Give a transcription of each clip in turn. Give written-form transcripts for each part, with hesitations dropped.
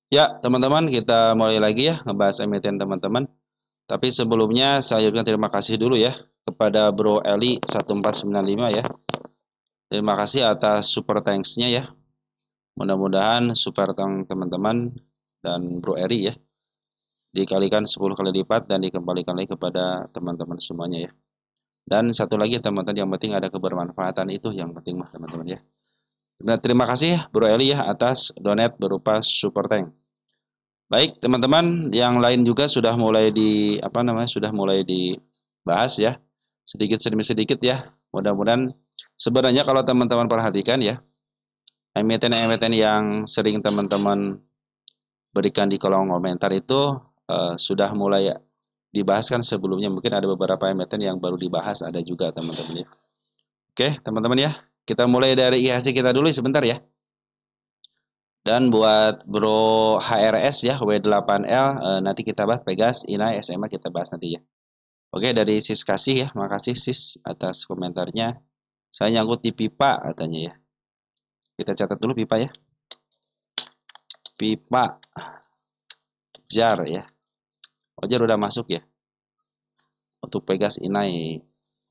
Ya, teman-teman, kita mulai lagi ya ngebahas emiten teman-teman. Tapi sebelumnya saya ucapkan terima kasih dulu ya kepada Bro Eli 1495 ya. Terima kasih atas super thanks-nya ya. Mudah-mudahan super thank teman-teman dan Bro Eli ya dikalikan 10 kali lipat dan dikembalikan lagi kepada teman-teman semuanya ya. Dan satu lagi teman-teman, yang penting ada kebermanfaatan, itu yang penting mah teman-teman ya. Nah, terima kasih Bro Eli ya atas donate berupa super thank. Baik, teman-teman, yang lain juga sudah mulai sudah mulai dibahas ya. Sedikit demi sedikit ya. Mudah-mudahan sebenarnya kalau teman-teman perhatikan ya, emiten-emiten yang sering teman-teman berikan di kolom komentar itu sudah mulai dibahaskan sebelumnya. Mungkin ada beberapa emiten yang baru dibahas, ada juga teman-teman ya. Oke, teman-teman ya. Kita mulai dari IHSG kita dulu sebentar ya. Dan buat Bro HRS ya, W8L, nanti kita bahas Pegas, INAI, SMA kita bahas nanti ya. Oke, dari Sis Kasih ya, makasih Sis atas komentarnya. Saya nyangkut di pipa katanya ya. Kita catat dulu pipa ya. Pipa jar ya. Oh, jar udah masuk ya. Untuk Pegas, INAI.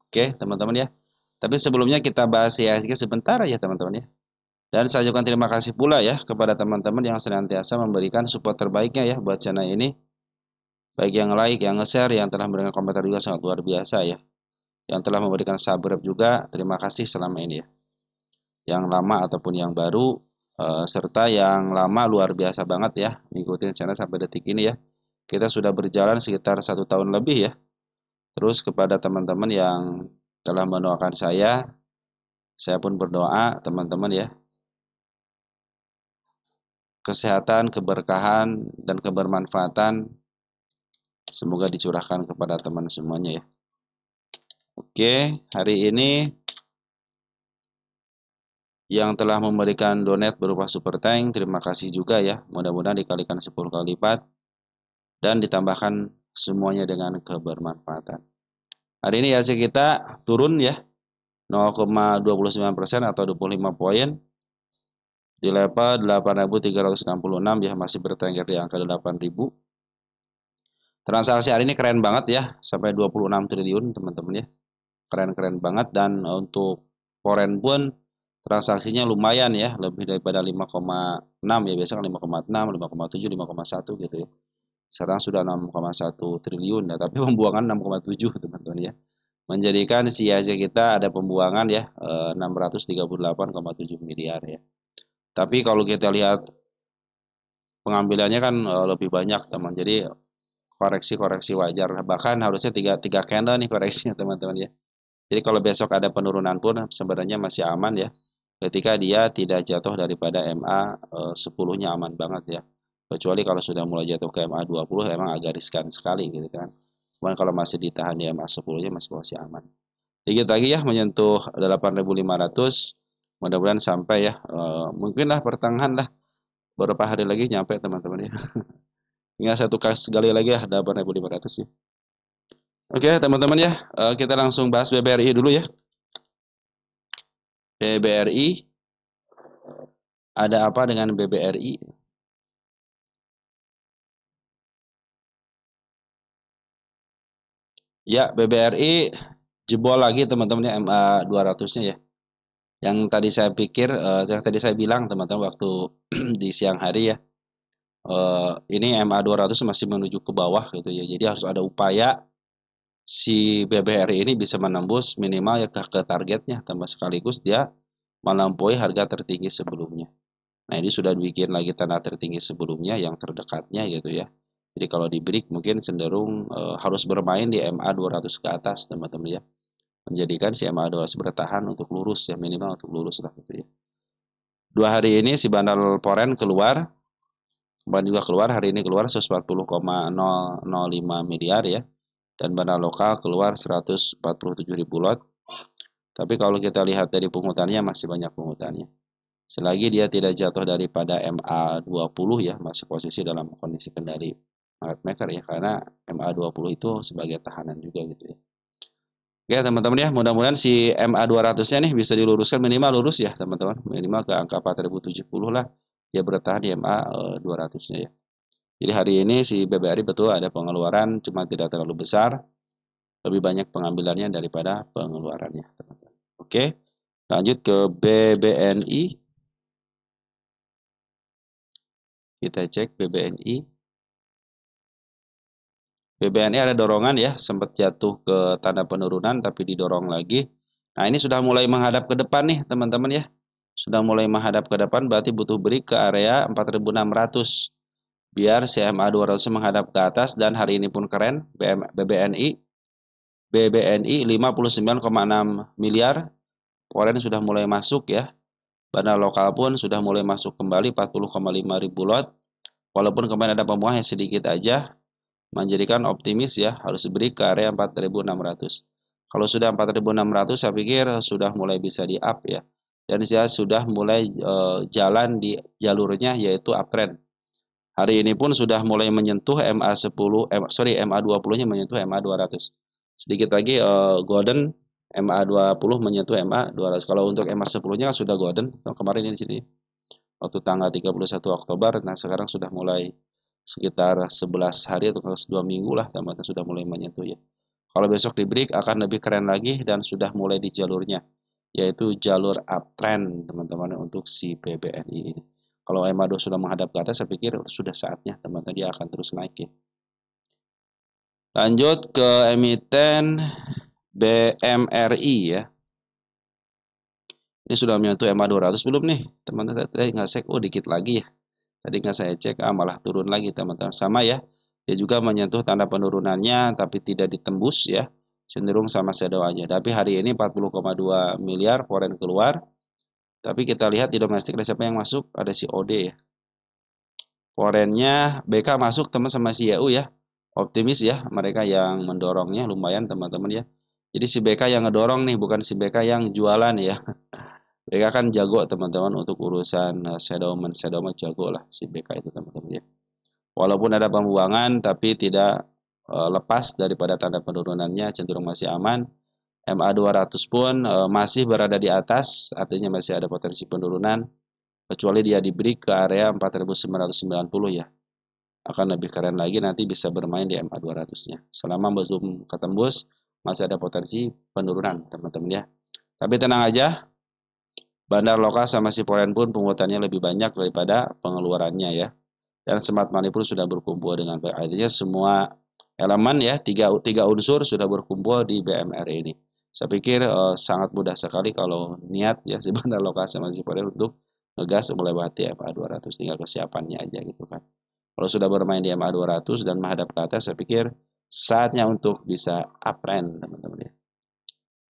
Oke, teman-teman ya. Tapi sebelumnya kita bahas IHSG sebentar ya teman-teman ya. Dan saya ucapkan terima kasih pula ya kepada teman-teman yang senantiasa memberikan support terbaiknya ya buat channel ini. Baik yang like, yang nge-share, yang telah memberikan komentar juga sangat luar biasa ya. Yang telah memberikan subscribe juga, terima kasih selama ini ya. Yang lama ataupun yang baru, serta yang lama luar biasa banget ya, ngikutin channel sampai detik ini ya. Kita sudah berjalan sekitar 1 tahun lebih ya. Terus kepada teman-teman yang telah mendoakan saya pun berdoa teman-teman ya. Kesehatan, keberkahan, dan kebermanfaatan semoga dicurahkan kepada teman semuanya ya. Oke, hari ini yang telah memberikan donate berupa super thank, terima kasih juga ya. Mudah-mudahan dikalikan 10 kali lipat dan ditambahkan semuanya dengan kebermanfaatan. Hari ini hasil kita turun ya 0,29% atau 25 poin di level 8.366 ya, masih bertengger di angka 8.000. Transaksi hari ini keren banget ya, sampai 26 triliun teman-teman ya. Keren-keren banget, dan untuk foreign pun transaksinya lumayan ya, lebih daripada 5,6 ya, biasanya 5,6, 5,7, 5,1 gitu ya. Sekarang sudah 6,1 triliun ya, tapi pembuangan 6,7 teman-teman ya. Menjadikan si Asia kita ada pembuangan ya 638,7 miliar ya. Tapi kalau kita lihat pengambilannya kan lebih banyak teman. Jadi koreksi-koreksi wajar. Bahkan harusnya tiga candle nih koreksinya teman-teman ya. Jadi kalau besok ada penurunan pun sebenarnya masih aman ya. Ketika dia tidak jatuh daripada MA 10-nya aman banget ya. Kecuali kalau sudah mulai jatuh ke MA 20 emang agak riskan sekali gitu kan. Cuman kalau masih ditahan di MA 10-nya masih aman. Dikit lagi ya menyentuh 8.500. Mudah-mudahan sampai ya. Mungkin lah pertengahan lah. Beberapa hari lagi nyampe teman-teman ya. Tinggal satu kali lagi ya 8.500 ya. Oke teman-teman ya. Kita langsung bahas BBRI dulu ya. BBRI, ada apa dengan BBRI? Ya, BBRI jebol lagi teman-teman ya, MA 200-nya ya. Yang tadi saya pikir, yang tadi saya bilang teman-teman waktu di siang hari ya, ini MA 200 masih menuju ke bawah gitu ya. Jadi harus ada upaya si BBRI ini bisa menembus minimal ya ke targetnya, tambah sekaligus dia melampaui harga tertinggi sebelumnya. Nah, ini sudah bikin lagi tanah tertinggi sebelumnya yang terdekatnya gitu ya. Jadi kalau di break mungkin cenderung harus bermain di MA 200 ke atas teman-teman ya. Menjadikan si MA 200 bertahan untuk lurus ya, minimal untuk lurus lah gitu ya. 2 hari ini si bandal Poren keluar, kemarin juga keluar, hari ini keluar 140,005 miliar ya. Dan bandal lokal keluar 147.000 lot. Tapi kalau kita lihat dari pungutannya masih banyak pungutannya. Selagi dia tidak jatuh daripada MA 20 ya, masih posisi dalam kondisi kendali market maker ya, karena MA 20 itu sebagai tahanan juga gitu ya. Oke teman-teman ya, mudah-mudahan si MA 200-nya nih bisa diluruskan, minimal lurus ya teman-teman, minimal ke angka 4.070 lah. dia bertahan di MA 200-nya ya. Jadi hari ini si BBRI betul ada pengeluaran, cuma tidak terlalu besar, lebih banyak pengambilannya daripada pengeluarannya, teman-teman. Oke, lanjut ke BBNI. Kita cek BBNI. BBNI ada dorongan ya, sempat jatuh ke tanda penurunan tapi didorong lagi. Nah, ini sudah mulai menghadap ke depan nih, teman-teman ya. Sudah mulai menghadap ke depan berarti butuh break ke area 4.600. Biar CMA 200 menghadap ke atas dan hari ini pun keren, BBNI 59,6 miliar. Foreign sudah mulai masuk ya. Bandar lokal pun sudah mulai masuk kembali 40,5 ribu lot. Walaupun kemarin ada pembuangan yang sedikit aja, menjadikan optimis ya, harus beri ke area 4.600. Kalau sudah 4.600 saya pikir sudah mulai bisa di up ya. Dan saya sudah mulai jalan di jalurnya yaitu uptrend. Hari ini pun sudah mulai menyentuh MA10, MA20-nya menyentuh MA200. Sedikit lagi golden MA20 menyentuh MA200. Kalau untuk MA10-nya sudah golden kemarin ini di sini. Waktu tanggal 31 Oktober, nah sekarang sudah mulai sekitar 11 hari atau 2 minggu lah teman-teman sudah mulai menyentuh ya. Kalau besok di break akan lebih keren lagi dan sudah mulai di jalurnya, yaitu jalur uptrend teman-teman untuk si BBNI ini. Kalau MA2 sudah menghadap ke atas, saya pikir sudah saatnya teman-teman dia akan terus naik ya. Lanjut ke emiten BMRI ya. Ini sudah menyentuh MA200 belum nih teman-teman? Tadi nggak cek, oh dikit lagi ya. Tadi nggak saya cek, malah turun lagi teman-teman. Sama ya, dia juga menyentuh tanda penurunannya tapi tidak ditembus ya. Cenderung sama shadow aja. Tapi hari ini 40,2 miliar foreign keluar. Tapi kita lihat di domestik ada siapa yang masuk? Ada si OD ya. Foreignnya BK masuk teman sama si YU ya. Optimis ya, mereka yang mendorongnya lumayan teman-teman ya. Jadi si BK yang ngedorong nih, bukan si BK yang jualan ya. BK kan jago teman-teman untuk urusan settlement jago lah si BK itu teman-teman ya. Walaupun ada pembuangan tapi tidak lepas daripada tanda penurunannya, cenderung masih aman. MA200 pun masih berada di atas, artinya masih ada potensi penurunan, kecuali dia di break ke area 4.990 ya. Akan lebih keren lagi nanti bisa bermain di MA200-nya. Selama belum ketembus, masih ada potensi penurunan teman-teman ya. Tapi tenang aja, bandar lokal sama si foreign pun pungutannya lebih banyak daripada pengeluarannya ya. Dan smart money pun sudah berkumpul dengan baik. Artinya semua elemen ya, tiga unsur sudah berkumpul di BMR ini. Saya pikir sangat mudah sekali kalau niat ya si bandar lokal sama si foreign untuk ngegas mulai berarti MA 200, tinggal kesiapannya aja gitu kan. Kalau sudah bermain di MA 200 dan menghadap ke atas, saya pikir saatnya untuk bisa uptrend teman-teman ya.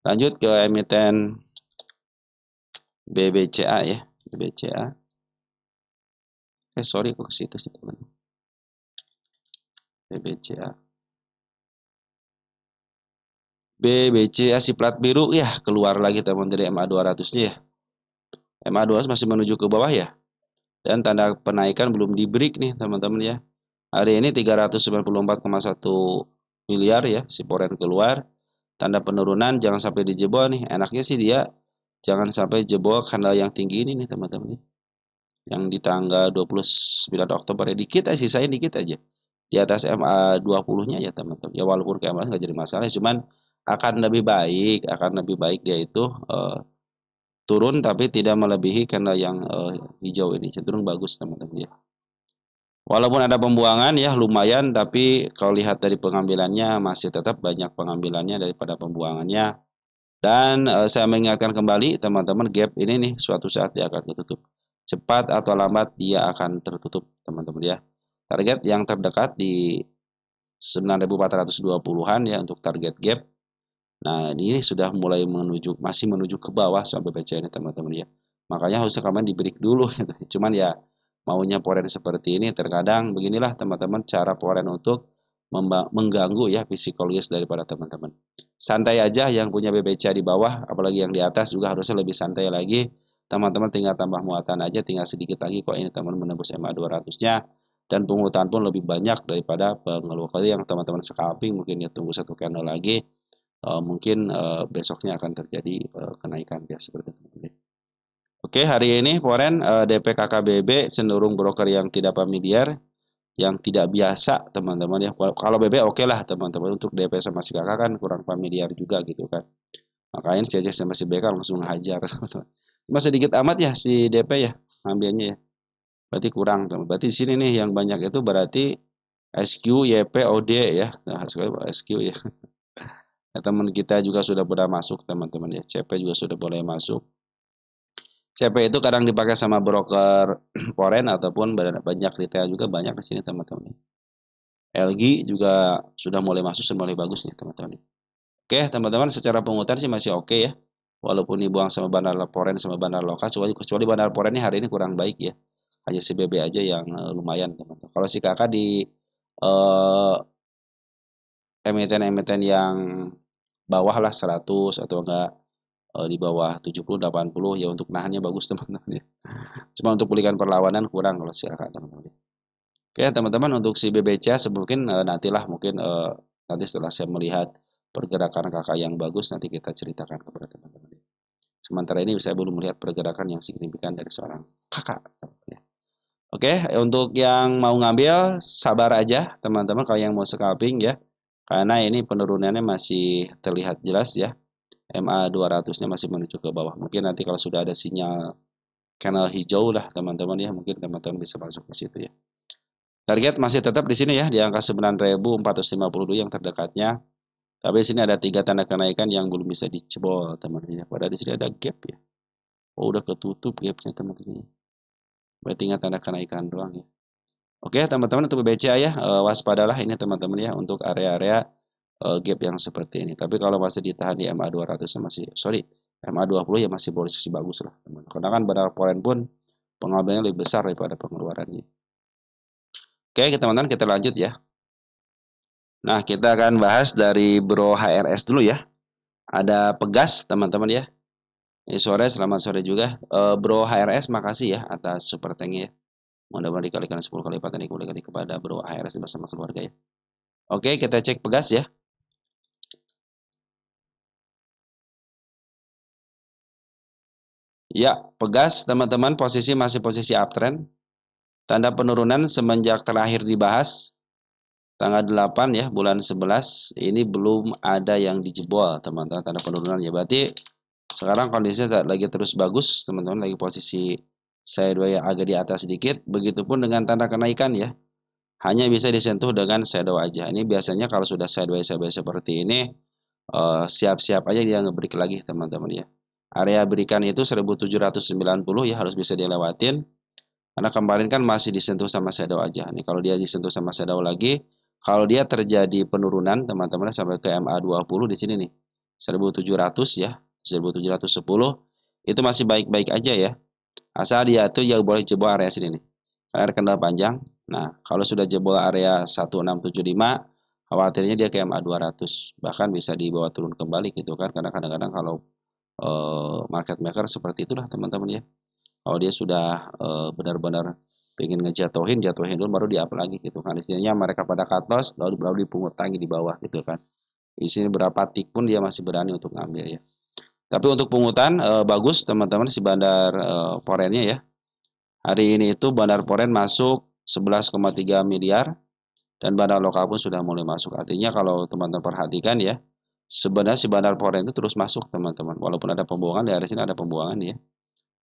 Lanjut ke emiten BBCA ya, BBCA. Sorry kok ke situ sih teman. BBCA. BBCA si plat biru ya keluar lagi teman dari MA 200-nya ya. MA 200 masih menuju ke bawah ya. Dan tanda penaikan belum di break nih teman-teman ya. Hari ini 394,1 miliar ya si foreign keluar. Tanda penurunan jangan sampai dijebol nih. Enaknya sih dia jangan sampai jebol kanal yang tinggi ini nih teman-teman. Yang di tanggal 29 Oktober ya dikit aja, sisain dikit aja. Di atas MA 20-nya ya teman-teman. Ya walaupun ke MA nggak jadi masalah, cuman akan lebih baik dia itu turun tapi tidak melebihi kanal yang hijau ini. Cenderung bagus teman-teman ya. Walaupun ada pembuangan ya lumayan, tapi kalau lihat dari pengambilannya masih tetap banyak pengambilannya daripada pembuangannya. Dan saya mengingatkan kembali teman-teman, gap ini nih suatu saat dia akan tertutup. Cepat atau lambat dia akan tertutup teman-teman ya. Target yang terdekat di 9.420-an ya untuk target gap. Nah, ini sudah mulai masih menuju ke bawah sampai BC ini teman-teman ya. Makanya harusnya kalian di break dulu gitu. Cuman ya maunya foreign seperti ini terkadang beginilah teman-teman cara foreign untuk mengganggu ya psikologis daripada teman-teman. Santai aja yang punya BBCA di bawah, apalagi yang di atas juga harusnya lebih santai lagi. Teman-teman tinggal tambah muatan aja, tinggal sedikit lagi kok ini teman menembus MA 200-nya dan pungutan pun lebih banyak daripada pengeluh. Kalau yang teman-teman scalping mungkin ya tunggu satu candle lagi. Mungkin besoknya akan terjadi kenaikan ya seperti itu. Oke, hari ini Foren DP KKBB cenderung broker yang tidak familiar, yang tidak biasa, teman-teman ya. Kalau BB oke lah, teman-teman. Untuk DP sama si kakak kan kurang familiar juga gitu kan. Makanya si CC sama si BK langsung hajar, teman-teman. Cuma sedikit amat ya si DP ya, ngambilnya ya. Berarti kurang, teman. Berarti di sini nih yang banyak itu berarti SQ, YP, OD ya. Nah, SQ ya. Ya, teman kita juga sudah pada masuk, teman-teman ya. CP juga sudah boleh masuk. CP itu kadang dipakai sama broker foreign ataupun banyak retail juga banyak di sini, teman-teman. LG juga sudah mulai masuk, sudah mulai bagus nih, teman-teman. Oke, teman-teman, secara pungutan sih masih oke ya. Walaupun dibuang sama bandar foreign sama bandar lokal, kecuali bandar foreign ini hari ini kurang baik ya. Hanya si BB aja yang lumayan, teman-teman. Kalau si kakak di eh, emiten-emiten yang bawah lah 100 atau enggak di bawah 70 80 ya, untuk nahannya bagus, teman-teman ya. Cuma untuk pulihkan perlawanan kurang kalau si kakak, teman-teman. Oke, teman-teman, untuk si BBCA mungkin nantilah mungkin nanti setelah saya melihat pergerakan kakak yang bagus nanti kita ceritakan kepada teman-teman. Sementara ini saya belum melihat pergerakan yang signifikan dari seorang kakak. Oke, untuk yang mau ngambil sabar aja teman-teman kalau yang mau scalping ya. Karena ini penurunannya masih terlihat jelas ya. MA 200-nya masih menuju ke bawah. Mungkin nanti kalau sudah ada sinyal kanal hijau lah teman-teman ya, mungkin teman-teman bisa masuk ke situ ya. Target masih tetap di sini ya, di angka 9.452 yang terdekatnya. Tapi di sini ada 3 tanda kenaikan yang belum bisa dicebol, teman-teman. Padahal di sini ada gap ya. Oh, udah ketutup gapnya, teman-teman. Berarti tinggal tanda kenaikan doang ya. Oke, teman-teman, untuk BCA ya, waspadalah ini teman-teman ya untuk area-area gap yang seperti ini. Tapi kalau masih ditahan di MA 200 masih, sorry, MA 20 ya masih posisi bagus lah, teman-teman. Karena kan bandar foreign pun pengambilannya lebih besar daripada pengeluarannya. Oke, teman-teman, kita lanjut ya. Nah, kita akan bahas dari Bro HRS dulu ya. Ada Pegas, teman-teman ya. Ini sore, selamat sore juga. Bro HRS, makasih ya atas super thank-nya ya. Mudah-mudahan dikalikan 10 kali lipat dan dikembalikan kepada Bro HRS bersama keluarga ya. Oke, kita cek Pegas ya. Ya, Pegas, teman-teman, posisi masih posisi uptrend. Tanda penurunan semenjak terakhir dibahas, tanggal 8 ya, bulan 11, ini belum ada yang dijebol, teman-teman, tanda penurunan ya. Berarti sekarang kondisinya lagi terus bagus, teman-teman, lagi posisi sideways yang agak di atas sedikit. Begitupun dengan tanda kenaikan ya. Hanya bisa disentuh dengan shadow aja. Ini biasanya kalau sudah sideways seperti ini, siap-siap aja dia ngebreak lagi, teman-teman ya. Area berikan itu 1790 ya, harus bisa dilewatin. Karena kemarin kan masih disentuh sama shadow aja. Nih kalau dia disentuh sama shadow lagi, kalau dia terjadi penurunan, teman-teman, sampai ke MA 20 di sini nih. 1700 ya, 1710 itu masih baik-baik aja ya. Asal dia tuh ya boleh jebol area sini nih. Karena ada kendala panjang. Nah, kalau sudah jebol area 1675, khawatirnya dia ke MA 200. Bahkan bisa dibawa turun kembali gitu kan. Karena kadang-kadang kalau market maker seperti itulah, teman-teman ya. Kalau dia sudah benar-benar pengen ngejatuhin, jatuhin dulu baru di-up lagi gitu kan. Istilahnya mereka pada cut loss lalu dipungut lagi di bawah gitu kan. Di sini berapa tick pun dia masih berani untuk ngambil ya. Tapi untuk pungutan bagus teman-teman si bandar forennya ya. Hari ini itu bandar foren masuk 11,3 miliar dan bandar lokal pun sudah mulai masuk. Artinya kalau teman-teman perhatikan ya, sebenarnya si bandar foren itu terus masuk, teman-teman. Walaupun ada pembuangan, dari sini ada pembuangan ya.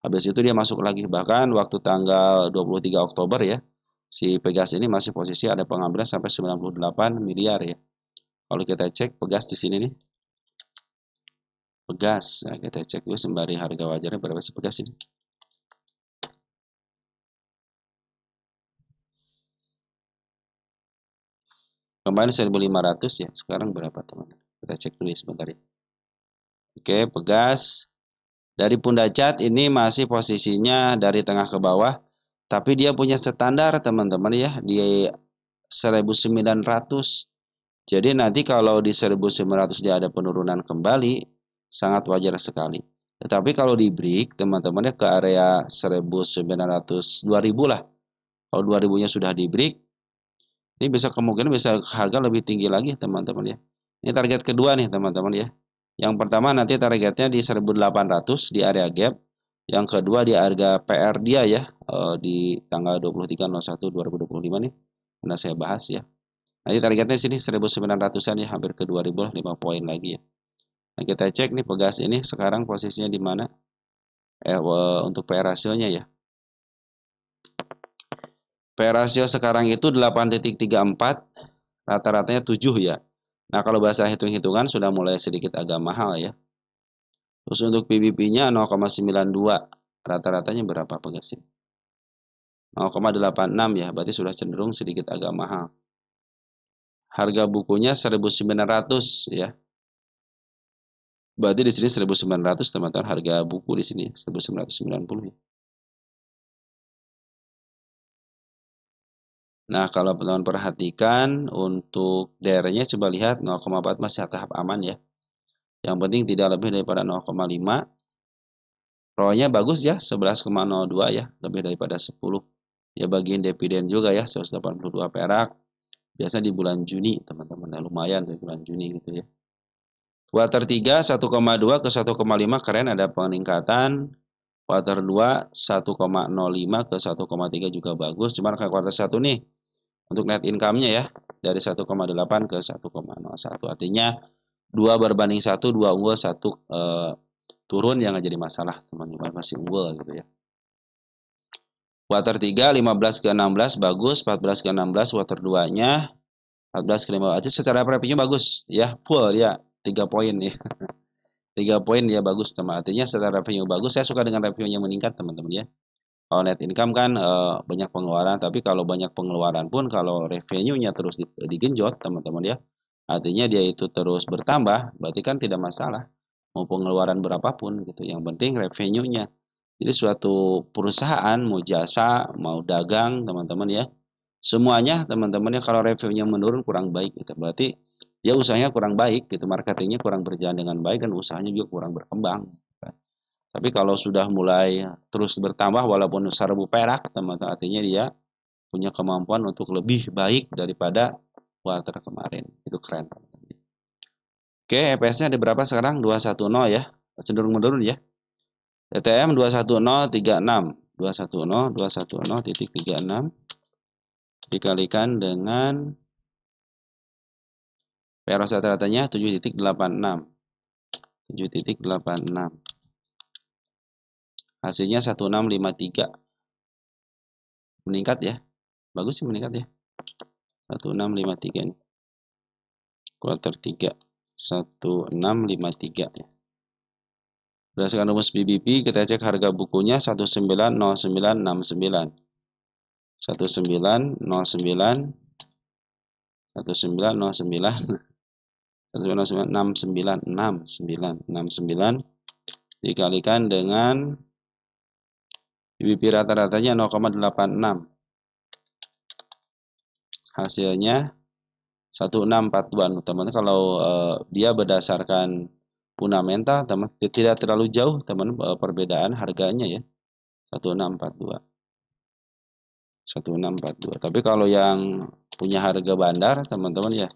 Habis itu dia masuk lagi. Bahkan waktu tanggal 23 Oktober ya, si Pegas ini masih posisi ada pengambilan sampai 98 miliar ya. Kalau kita cek Pegas di sini nih. Pegas. Nah, kita cek dulu sembari harga wajarnya berapa sih Pegas ini. Kemarin 1.500 ya. Sekarang berapa, teman-teman? Kita cek dulu ya sebentar ya. Oke, Pegas. Dari Pundacat ini masih posisinya dari tengah ke bawah. Tapi dia punya standar, teman-teman ya. Di 1.900. Jadi nanti kalau di 1.900 dia ada penurunan kembali, sangat wajar sekali. Tetapi kalau di break, teman-teman ya ke area 1.900, 2.000 lah. Kalau 2.000-nya sudah di break, ini bisa kemungkinan bisa harga lebih tinggi lagi, teman-teman ya. Ini target kedua nih, teman-teman ya. Yang pertama nanti targetnya di 1.800 di area gap. Yang kedua di harga PR dia ya, di tanggal 23/01/2025 nih, pernah saya bahas ya. Nanti targetnya di sini 1.900-an ya, hampir ke 2.000, 5 poin lagi ya. Nah, kita cek nih Pegas ini sekarang posisinya di mana? Untuk PR rasionya ya. PR rasio sekarang itu 8,34, rata-ratanya 7 ya. Nah, kalau bahasa hitung-hitungan sudah mulai sedikit agak mahal ya. Terus untuk PBB-nya 0,92, rata-ratanya berapa Pegas sih? 0,86 ya, berarti sudah cenderung sedikit agak mahal. Harga bukunya 1.900 ya. Berarti di sini 1.900 teman-teman, harga buku di sini 1.990 ya. Nah, kalau teman-teman perhatikan untuk daerahnya coba lihat 0,4 masih tahap aman ya. Yang penting tidak lebih daripada 0,5. ROE-nya bagus ya, 11,02 ya, lebih daripada 10. Ya bagian dividen juga ya, 182 perak. Biasa di bulan Juni teman-teman, ya, lumayan di bulan Juni gitu ya. Kuartal 3 1,2 ke 1,5 keren, ada peningkatan. Kuartal 2 1,05 ke 1,3 juga bagus. Cuman ke kuartal 1 nih untuk net income-nya ya dari 1,8 ke 1,01. Artinya 2 berbanding 1, 2 unggul, 1 turun, yang nggak jadi masalah teman-teman, masih unggul gitu ya. Kuartal 3 15 ke 16 bagus, 14 ke 16 kuartal 2-nya, 14 ke 15 aja secara revenue bagus ya, full ya 3 poin ya. 3 poin dia bagus teman. Artinya secara revenue bagus. Saya suka dengan revenue yang meningkat teman-teman ya. Kalau net income kan banyak pengeluaran, tapi kalau banyak pengeluaran pun kalau revenue-nya terus digenjot teman-teman ya, artinya dia itu terus bertambah, berarti kan tidak masalah mau pengeluaran berapapun gitu. Yang penting revenue-nya. Jadi suatu perusahaan mau jasa, mau dagang teman-teman ya, semuanya teman-teman ya, kalau revenue-nya menurun kurang baik gitu. Berarti dia usahanya kurang baik gitu, marketingnya kurang berjalan dengan baik, dan usahanya juga kurang berkembang. Tapi kalau sudah mulai terus bertambah walaupun 1.000 perak, teman-teman, artinya dia punya kemampuan untuk lebih baik daripada kuartal kemarin. Itu keren. Oke, EPS-nya ada berapa sekarang? 210 ya. Cenderung menurun ya. TTM 21036. 210 dikalikan dengan PR rata-ratanya 7,86. 7,86. Hasilnya 1653. Meningkat ya. Bagus sih meningkat ya. 1653 nih. Kuartal 3. 1653 ya. Berdasarkan rumus BBP, kita cek harga bukunya 190969. 1909 1909 69 dikalikan dengan BBP rata-ratanya 0,86. Hasilnya 1642. Teman-teman, kalau dia berdasarkan fundamental, teman, tidak terlalu jauh teman perbedaan harganya ya. 1642. 1642. Tapi kalau yang punya harga bandar teman-teman ya,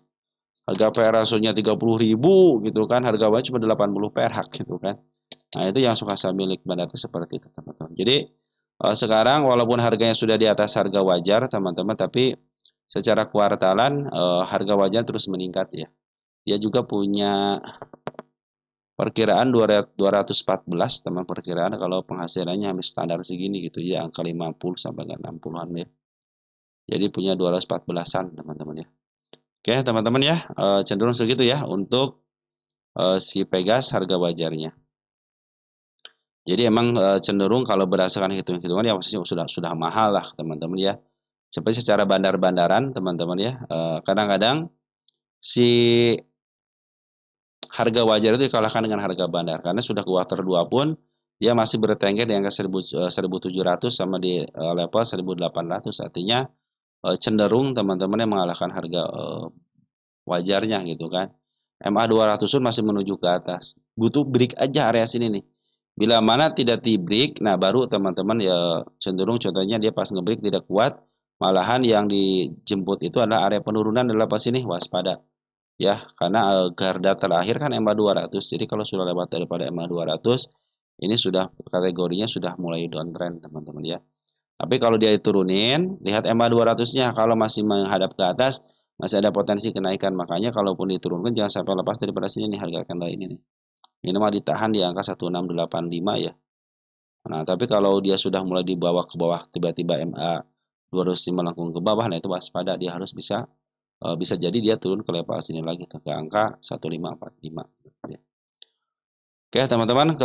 harga PR rasionya 30.000 gitu kan, harga bandar cuma 80 perak gitu kan. Nah, itu yang suka saya milik bandar itu seperti itu teman-teman. Jadi sekarang walaupun harganya sudah di atas harga wajar teman-teman, tapi secara kuartalan harga wajar terus meningkat ya. Dia juga punya perkiraan 214 teman, perkiraan kalau penghasilannya hampir standar segini gitu ya, angka 50 sampai 60-an ya. Jadi punya 214-an teman-teman ya. Oke teman-teman ya, cenderung segitu ya untuk si Pegas harga wajarnya. Jadi emang cenderung kalau berdasarkan hitung-hitungan ya maksudnya sudah mahal lah teman-teman ya. Seperti secara bandar-bandaran teman-teman ya, kadang-kadang si harga wajar itu dikalahkan dengan harga bandar, karena sudah kuartal 2 pun dia masih bertengger di angka 1.700 sama di level 1.800. Artinya cenderung teman-teman yang mengalahkan harga wajarnya gitu kan. MA 200 pun masih menuju ke atas. Butuh break aja area sini nih. Bila mana tidak di break, nah baru teman-teman ya cenderung contohnya dia pas ngebreak tidak kuat, malahan yang dijemput itu adalah area penurunan adalah pas ini, waspada. Ya, karena garda terakhir kan MA 200. Jadi kalau sudah lewat daripada MA 200, ini sudah kategorinya sudah mulai downtrend teman-teman ya. Tapi kalau dia diturunin, lihat EMA 200-nya, kalau masih menghadap ke atas, masih ada potensi kenaikan. Makanya kalaupun diturunkan jangan sampai lepas daripada sini nih harga candle ini nih. Minimal ditahan di angka 1685 ya. Nah, tapi kalau dia sudah mulai dibawa ke bawah, tiba-tiba MA 200 melengkung ke bawah, nah itu waspada, dia harus bisa jadi dia turun ke level sini lagi ke angka 1545 ya. Oke, teman-teman,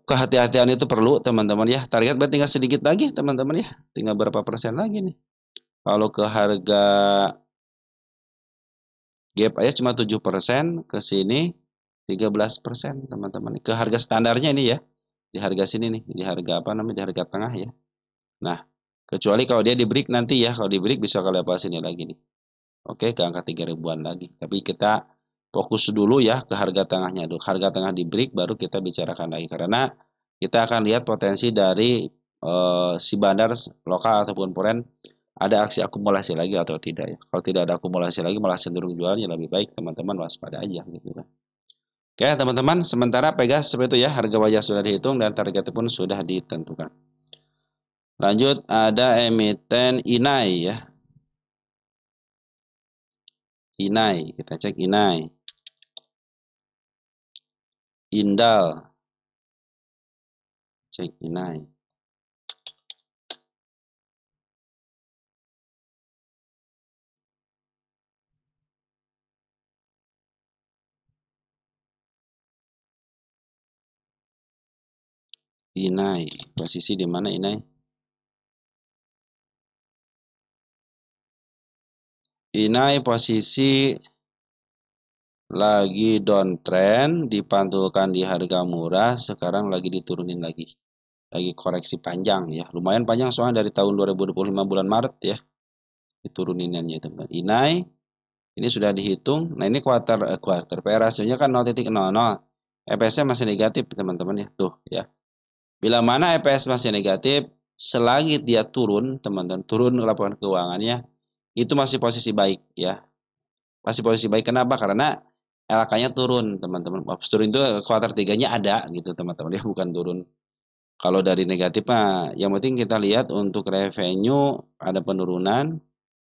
kehati-hatian itu perlu, teman-teman ya. Target berarti tinggal sedikit lagi, teman-teman ya. Tinggal berapa persen lagi nih. Kalau ke harga gap aja cuma 7%, ke sini 13%, teman-teman. Ke harga standarnya ini ya. Di harga sini nih, di harga apa namanya? Di harga tengah ya. Nah, kecuali kalau dia di break nanti ya, kalau di break bisa ke level sini lagi nih. Oke, ke angka 3 ribuan lagi. Tapi kita fokus dulu ya ke harga tengahnya dulu. Harga tengah di break baru kita bicarakan lagi karena kita akan lihat potensi dari si bandar lokal ataupun foreign ada aksi akumulasi lagi atau tidak ya. Kalau tidak ada akumulasi lagi malah cenderung jualnya lebih baik teman-teman waspada aja gitu kan. Oke, teman-teman, sementara Pegas seperti itu ya, harga wajah sudah dihitung dan targetnya pun sudah ditentukan. Lanjut ada emiten Inai ya. Inai, kita cek Inai. Indal, cek Inai. Inai, posisi di mana Inai? Inai posisi lagi downtrend, dipantulkan di harga murah, sekarang lagi diturunin lagi. Lagi koreksi panjang ya. Lumayan panjang soalnya dari tahun 2025 bulan Maret ya. Dituruninannya teman. Inai ini sudah dihitung. Nah, ini kuarter PR rasionya kan 0,00. EPS-nya masih negatif teman-teman ya. Tuh ya. Bila mana EPS masih negatif, selagi dia turun, teman-teman, turun laporan keuangannya, itu masih posisi baik ya. Masih posisi baik kenapa? Karena LK-nya turun, teman-teman. Turun itu kuartal 3-nya ada gitu, teman-teman. Dia bukan turun. Kalau dari negatif mah, yang penting kita lihat untuk revenue ada penurunan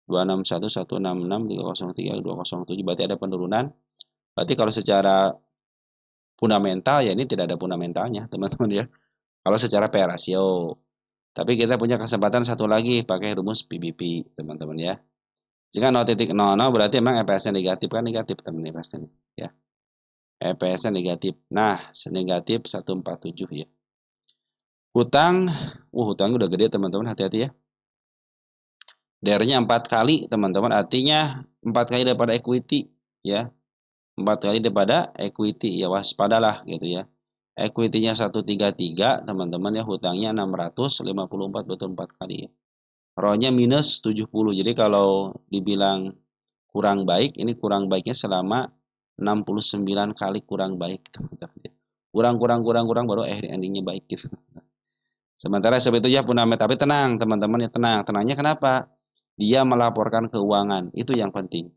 261, 166, 303, 207 berarti ada penurunan. Berarti kalau secara fundamental ya ini tidak ada fundamentalnya, teman-teman ya. Kalau secara P/E rasio. Tapi kita punya kesempatan satu lagi pakai rumus PBP, teman-teman ya. Jika 0,00 berarti memang EPS-nya negatif kan negatif teman EPS-nya ya. EPS-nya negatif. Nah, negatif 147 ya. Hutang, hutangnya udah gede teman-teman, hati-hati ya. DR-nya 4 kali teman-teman, artinya 4 kali daripada equity ya. 4 kali daripada equity ya, waspadalah gitu ya. Equity-nya 133 teman-teman ya, hutangnya 654 betul 4 kali ya. ROE-nya minus 70. Jadi kalau dibilang kurang baik, ini kurang baiknya selama 69 kali kurang baik. Kurang baru endingnya baik gitu. Sementara sebetulnya fundamental, tapi tenang teman-teman ya, tenang. Tenangnya kenapa? Dia melaporkan keuangan, itu yang penting.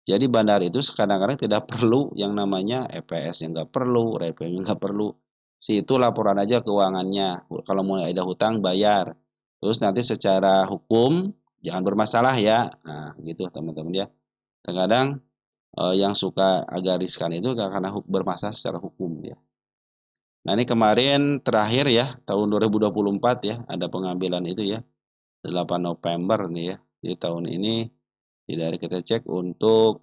Jadi bandar itu kadang-kadang tidak perlu yang namanya EPS yang nggak perlu, revenue nggak perlu. Si itu laporan aja keuangannya. Kalau mau ada hutang bayar. Terus nanti secara hukum jangan bermasalah ya. Nah, gitu teman-teman ya. Terkadang yang suka agak riskan itu karena bermasalah secara hukum ya. Nah, ini kemarin terakhir ya, tahun 2024 ya, ada pengambilan itu ya. 8 November nih ya. Di tahun ini tidak kita cek untuk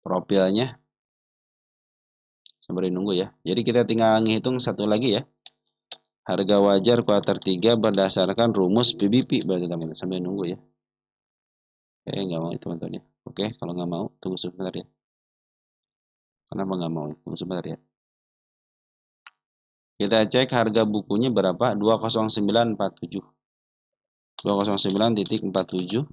profilnya sambil nunggu ya. Jadi kita tinggal ngitung satu lagi ya. Harga wajar kuartal 3 berdasarkan rumus PBP berarti teman-teman, sambil nunggu ya. Oke, nggak mau teman-teman ya. Oke, kalau nggak mau tunggu sebentar ya. Kenapa nggak mau? Tunggu sebentar ya. Kita cek harga bukunya berapa? 20947. 209.47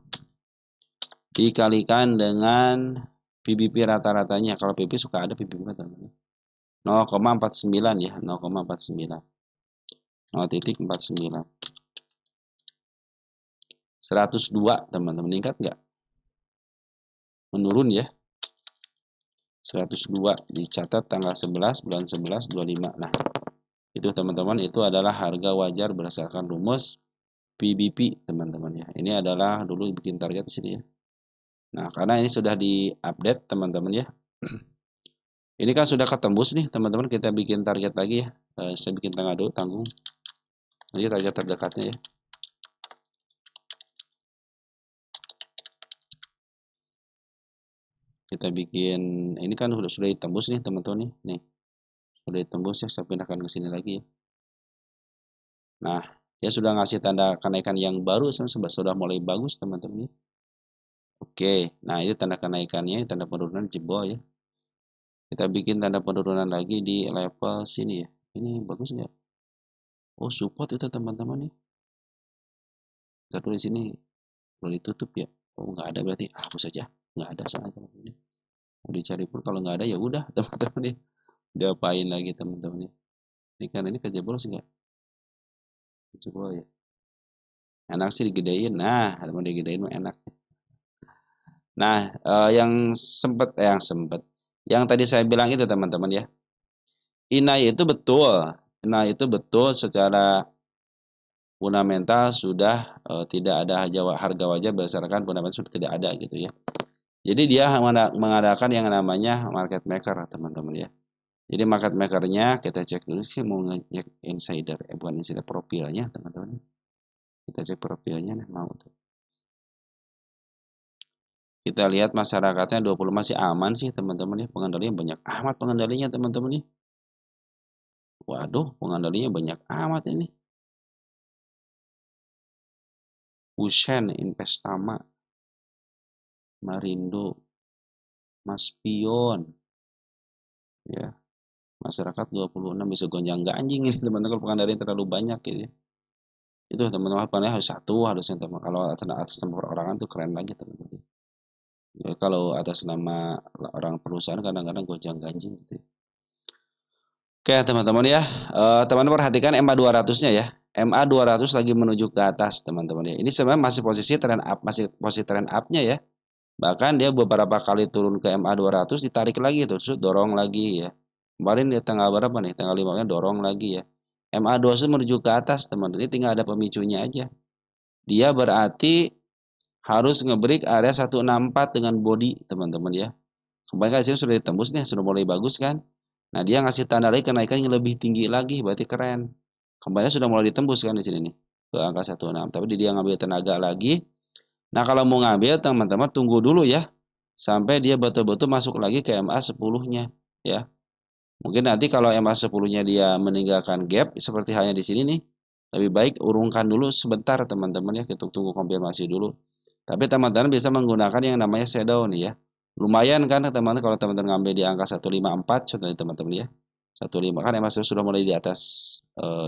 dikalikan dengan PBP rata-ratanya. Kalau PBP suka ada PBP teman-teman. 0,49 ya, 0,49. 0,49. 102 teman-teman, meningkat nggak? Menurun ya. 102 dicatat tanggal 11 bulan 11 25. Nah, itu teman-teman, itu adalah harga wajar berdasarkan rumus PBP teman-teman ya. Ini adalah dulu bikin target di sini ya. Nah, karena ini sudah diupdate teman-teman ya. Ini kan sudah ketembus nih teman-teman, kita bikin target lagi ya. Saya bikin tengah dulu, tanggung. Ini target terdekatnya ya. Kita bikin, ini kan sudah ditembus nih teman-teman nih. Nih, sudah ditembus ya, saya pindahkan ke sini lagi ya. Nah, dia sudah ngasih tanda kenaikan yang baru, sudah mulai bagus teman-teman ya. Oke, nah itu tanda kenaikannya, tanda penurunan jebol ya. Kita bikin tanda penurunan lagi di level sini ya. Ini bagus nggak? Oh, support itu teman-teman nih. Kita tulis di sini boleh ditutup ya. Oh, nggak ada berarti hapus saja. Nggak ada soalnya teman-teman. Mau dicari pun kalau nggak ada ya udah teman-teman nih. Diapain lagi teman-teman nih. Ini kan ini kejebol sih nggak? Kejebol ya. Enak sih digedein. Nah, teman digedein mah enak. Nah, yang tadi saya bilang itu teman-teman ya. Inai itu betul. Inai itu betul secara fundamental sudah tidak ada harga wajar berdasarkan fundamental sudah tidak ada gitu ya. Jadi dia mengadakan yang namanya market maker teman-teman ya. Jadi market makernya kita cek dulu sih, mau ngecek insider, bukan insider, profilnya teman-teman. Kita cek profilnya nih, mau tuh. Kita lihat masyarakatnya 20 masih aman sih teman-teman ya, pengendalinya banyak amat pengendalinya teman-teman nih. Waduh, pengendalinya banyak amat ini. Ushen, Investama, Marindo, Maspion, ya. Masyarakat 26 bisa gonjang-ganjing ini teman-teman kalau pengendalian terlalu banyak gitu ya. Itu teman-teman harus satu harusnya teman. Kalau atas nama perorangan tuh keren lagi teman-teman. Ya, kalau atas nama orang perusahaan kadang-kadang gonjang-ganjing gitu ya. Oke teman-teman ya, teman-teman perhatikan MA 200-nya ya. MA 200 lagi menuju ke atas teman-teman ya. Ini sebenarnya masih posisi trend up, masih posisi trend up-nya ya. Bahkan dia beberapa kali turun ke MA 200 ditarik lagi terus dorong lagi ya. Kemarin di tanggal berapa nih? Tanggal 5-nya dorong lagi ya. MA 200 menuju ke atas teman-teman. Ini tinggal ada pemicunya aja. Dia berarti harus ngebreak area 164 dengan body teman-teman ya. Kemarin kan sini sudah ditembus nih, sudah mulai bagus kan. Nah, dia ngasih tanda lagi kenaikan yang lebih tinggi lagi, berarti keren. Kemarin sudah mulai ditembus kan di sini nih, ke angka 16. Tapi dia ngambil tenaga lagi. Nah, kalau mau ngambil teman-teman tunggu dulu ya, sampai dia betul-betul masuk lagi ke MA 10-nya ya. Mungkin nanti kalau MA 10-nya dia meninggalkan gap seperti halnya di sini nih, lebih baik urungkan dulu sebentar teman-teman ya, kita tunggu konfirmasi dulu. Tapi teman-teman bisa menggunakan yang namanya shadow nih ya. Lumayan kan teman-teman kalau teman-teman ngambil di angka 154 contohnya teman-teman ya. 15 kan emang sudah mulai di atas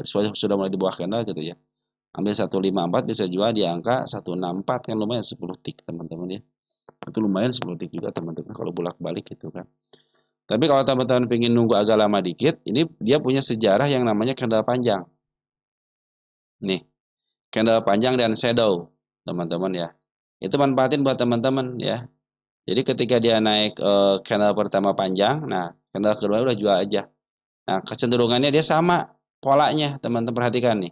sudah mulai di bawah candle gitu ya. Ambil 154 bisa jual di angka 164 kan lumayan 10 tick teman-teman ya. Itu lumayan 10 tick juga teman-teman kalau bolak-balik gitu kan. Tapi kalau teman-teman pengen nunggu agak lama dikit, ini dia punya sejarah yang namanya candle panjang. Nih, candle panjang dan shadow teman-teman ya. Itu manfaatin buat teman-teman ya. Jadi ketika dia naik candle pertama panjang, nah candle kedua udah jual aja. Nah kecenderungannya dia sama polanya, teman-teman perhatikan nih.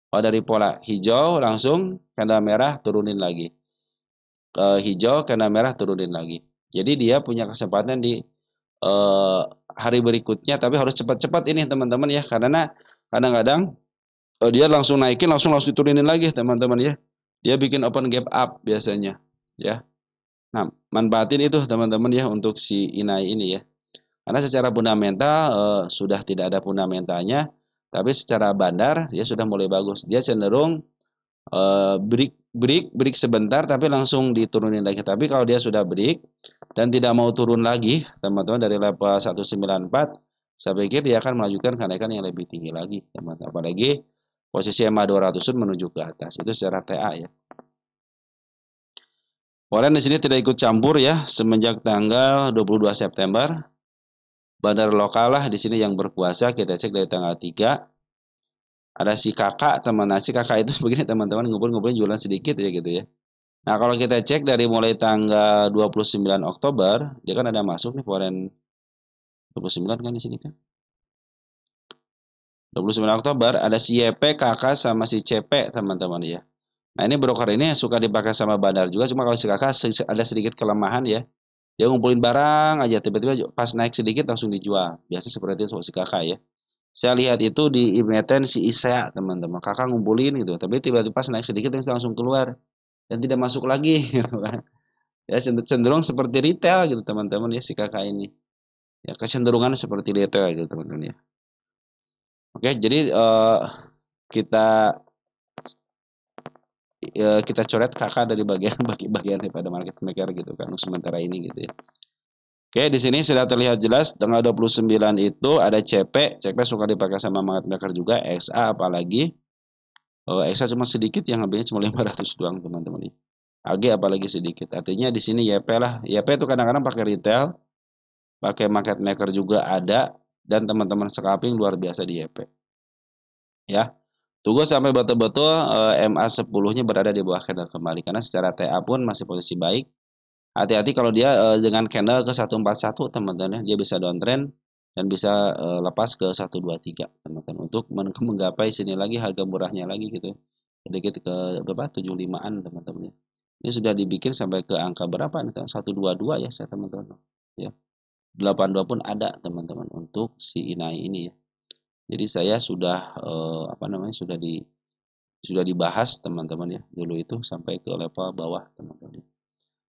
Kalau dari pola hijau langsung candle merah turunin lagi. Hijau candle merah turunin lagi. Jadi dia punya kesempatan di hari berikutnya, tapi harus cepat-cepat ini teman-teman ya, karena kadang-kadang dia langsung naikin langsung diturunin lagi teman-teman ya. Dia bikin open gap up biasanya ya. Nah, manfaatin itu teman-teman ya untuk si inai ini ya. Karena secara fundamental sudah tidak ada fundamentalnya, tapi secara bandar dia sudah mulai bagus. Dia cenderung break sebentar tapi langsung diturunin lagi. Tapi kalau dia sudah break dan tidak mau turun lagi, teman-teman dari level 194, saya pikir dia akan melanjutkan kenaikan yang lebih tinggi lagi, teman-teman. Apalagi posisi MA 200 menuju ke atas. Itu secara TA ya. Foreign di sini tidak ikut campur ya semenjak tanggal 22 September. Bandar lokal lah di sini yang berkuasa. Kita cek dari tanggal 3. Ada si kakak, teman si kakak itu begini teman-teman, ngumpul-ngumpulin jualan sedikit ya gitu ya. Nah, kalau kita cek dari mulai tanggal 29 Oktober, dia kan ada masuk nih foreign 29 kan di sini kan. 29 Oktober ada si YP, KK sama si CP, teman-teman ya. Nah, ini broker ini suka dipakai sama bandar juga, cuma kalau si KK ada sedikit kelemahan ya. Dia ngumpulin barang aja, tiba-tiba pas naik sedikit langsung dijual. Biasa seperti itu si KK ya. Saya lihat itu di emiten si ISEA, teman-teman. Kakak ngumpulin gitu, tapi tiba-tiba pas naik sedikit langsung keluar dan tidak masuk lagi gitu kan. Ya cenderung seperti retail gitu, teman-teman ya, si kakak ini. Ya kecenderungan seperti retail gitu, teman-teman ya. Oke, jadi kita kita coret kakak dari bagian daripada market maker gitu kan, sementara ini gitu ya. Oke, di sini sudah terlihat jelas tanggal 29 itu ada CP. CP suka dipakai sama market maker juga, XA apalagi. XA cuma sedikit, yang habisnya cuma 500 doang, teman-teman. AG apalagi sedikit. Artinya di sini YP lah. YP itu kadang-kadang pakai retail, pakai market maker juga ada, dan teman-teman scalping luar biasa di YP. Ya. Tunggu sampai betul-betul MA10-nya berada di bawah candle kembali, karena secara TA pun masih posisi baik. Hati-hati kalau dia dengan candle ke 141, teman-teman, dia bisa downtrend dan bisa lepas ke 123, teman-teman, untuk menggapai sini lagi harga murahnya lagi gitu. Sedikit ke berapa? 75-an, teman-teman. Ini sudah dibikin sampai ke angka berapa nih? 122 ya, saya teman-teman. Ya. 82 pun ada, teman-teman, untuk si INAI ini ya. Jadi saya sudah sudah dibahas, teman-teman ya, dulu itu sampai ke level bawah, teman-teman.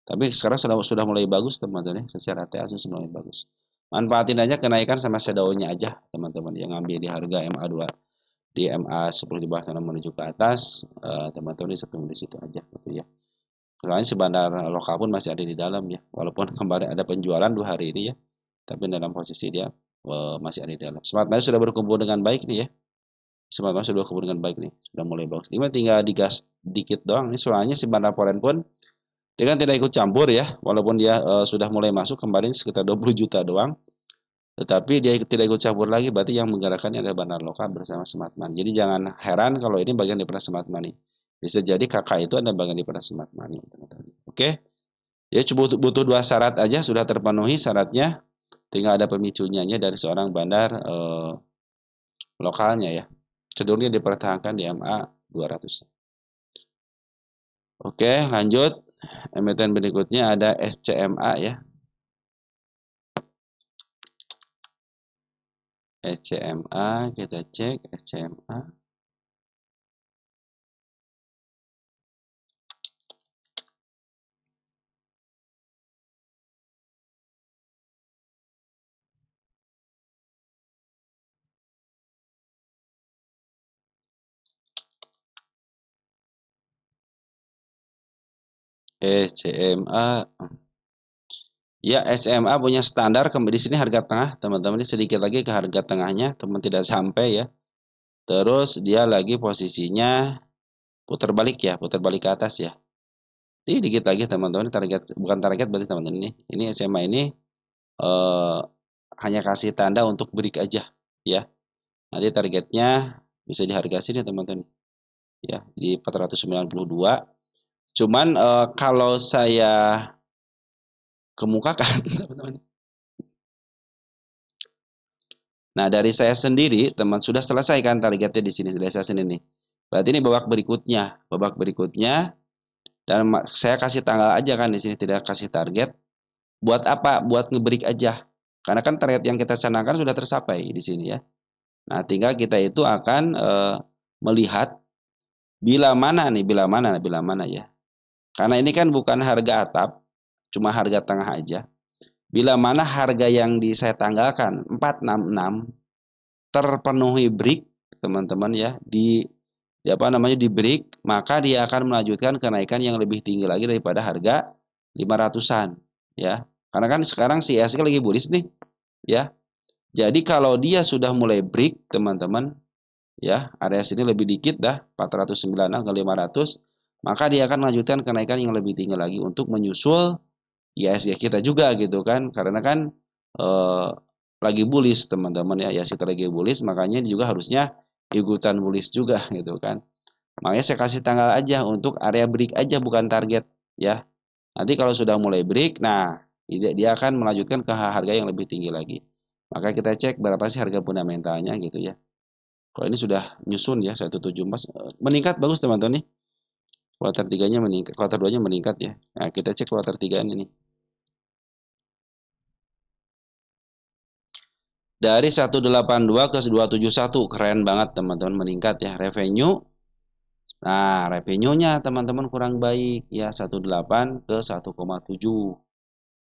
Tapi sekarang sudah mulai bagus, teman-teman ya, secara TA sudah mulai bagus. Manfaatin aja kenaikan sama shadow-nya aja, teman-teman, yang ngambil di harga MA2 di MA10 di bawah menuju ke atas, teman-teman di situ aja gitu ya. Soalnya si bandar lokal pun masih ada di dalam ya, walaupun kemarin ada penjualan 2 hari ini ya, tapi dalam posisi dia masih ada di dalam. Smart Money sudah berkumpul dengan baik nih ya. Smart Money sudah berkumpul dengan baik nih, sudah mulai bagus. Ini tinggal digas dikit doang nih, soalnya si bandar foreign pun dengan tidak ikut campur ya, walaupun dia sudah mulai masuk kemarin sekitar 20 juta doang, tetapi dia tidak ikut campur lagi, berarti yang menggerakkannya adalah bandar lokal bersama Smart Money. Jadi jangan heran kalau ini bagian daripada Smart Money. Bisa jadi kakak itu ada bagian daripada Smart Money, teman-teman. Oke, ya butuh 2 syarat aja sudah terpenuhi syaratnya, tinggal ada pemicunya dari seorang bandar lokalnya ya. Cenderungnya dipertahankan di MA 200. Oke, lanjut. Emiten berikutnya ada SCMA ya. SCMA, kita cek SCMA. SCMA. Ya, SMA punya standar di sini harga tengah, teman-teman. Ini sedikit lagi ke harga tengahnya, teman tidak sampai ya. Terus dia lagi posisinya putar balik ya, putar balik ke atas ya. Ini dikit lagi, teman-teman. Target bukan target berarti, teman-teman, ini SMA ini hanya kasih tanda untuk break aja ya. Nanti targetnya bisa di harga sini, teman-teman. Ya, di 492. Cuman kalau saya kemukakan, teman-teman. Nah, dari saya sendiri, teman, sudah selesai kan targetnya di sini, dari saya sendiri nih. Berarti ini babak berikutnya, dan saya kasih tanggal aja kan di sini, tidak kasih target. Buat apa? Buat ngebreak aja. Karena kan target yang kita canangkan sudah tercapai di sini ya. Nah, tinggal kita itu akan melihat bila mana ya. Karena ini kan bukan harga atap, cuma harga tengah aja. Bila mana harga yang saya tanggalkan 466 terpenuhi break, teman-teman ya, di di break, maka dia akan melanjutkan kenaikan yang lebih tinggi lagi daripada harga 500-an ya. Karena kan sekarang si IHSG lagi bullish nih ya. Jadi kalau dia sudah mulai break, teman-teman ya, area sini lebih dikit dah, 409 ke 500, maka dia akan melanjutkan kenaikan yang lebih tinggi lagi untuk menyusul IHSG kita juga gitu kan. Karena kan lagi bullish, teman-teman ya, kita lagi bullish, makanya juga harusnya ikutan bullish juga gitu kan. Makanya saya kasih tanggal aja untuk area break aja, bukan target ya. Nanti kalau sudah mulai break, nah dia akan melanjutkan ke harga yang lebih tinggi lagi. Maka kita cek berapa sih harga fundamentalnya gitu ya. Kalau ini sudah nyusun ya 174 meningkat bagus teman-teman nih. Kuartal 3-nya meningkat, kuartal 2-nya meningkat ya. Nah, kita cek kuartal 3 ini nih. Dari 182 ke 271 keren banget teman-teman meningkat ya revenue. Nah, revenue-nya teman-teman kurang baik ya 18 ke 1,7.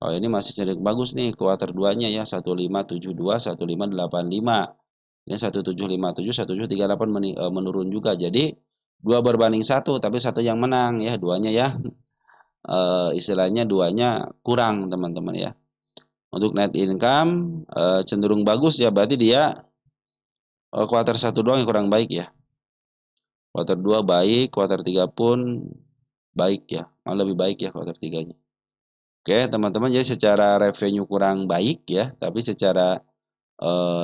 Oh, ini masih sedikit bagus nih kuartal 2-nya ya 1572 1585. Ini 1757 1738 menurun juga. Jadi 2 berbanding 1 tapi satu yang menang ya, duanya ya istilahnya duanya kurang teman-teman ya. Untuk net income cenderung bagus ya, berarti dia kuartal 1 doang yang kurang baik ya. Kuartal 2 baik, kuartal 3 pun baik ya. Malah lebih baik ya kuartal 3-nya. Oke, teman-teman, jadi secara revenue kurang baik ya, tapi secara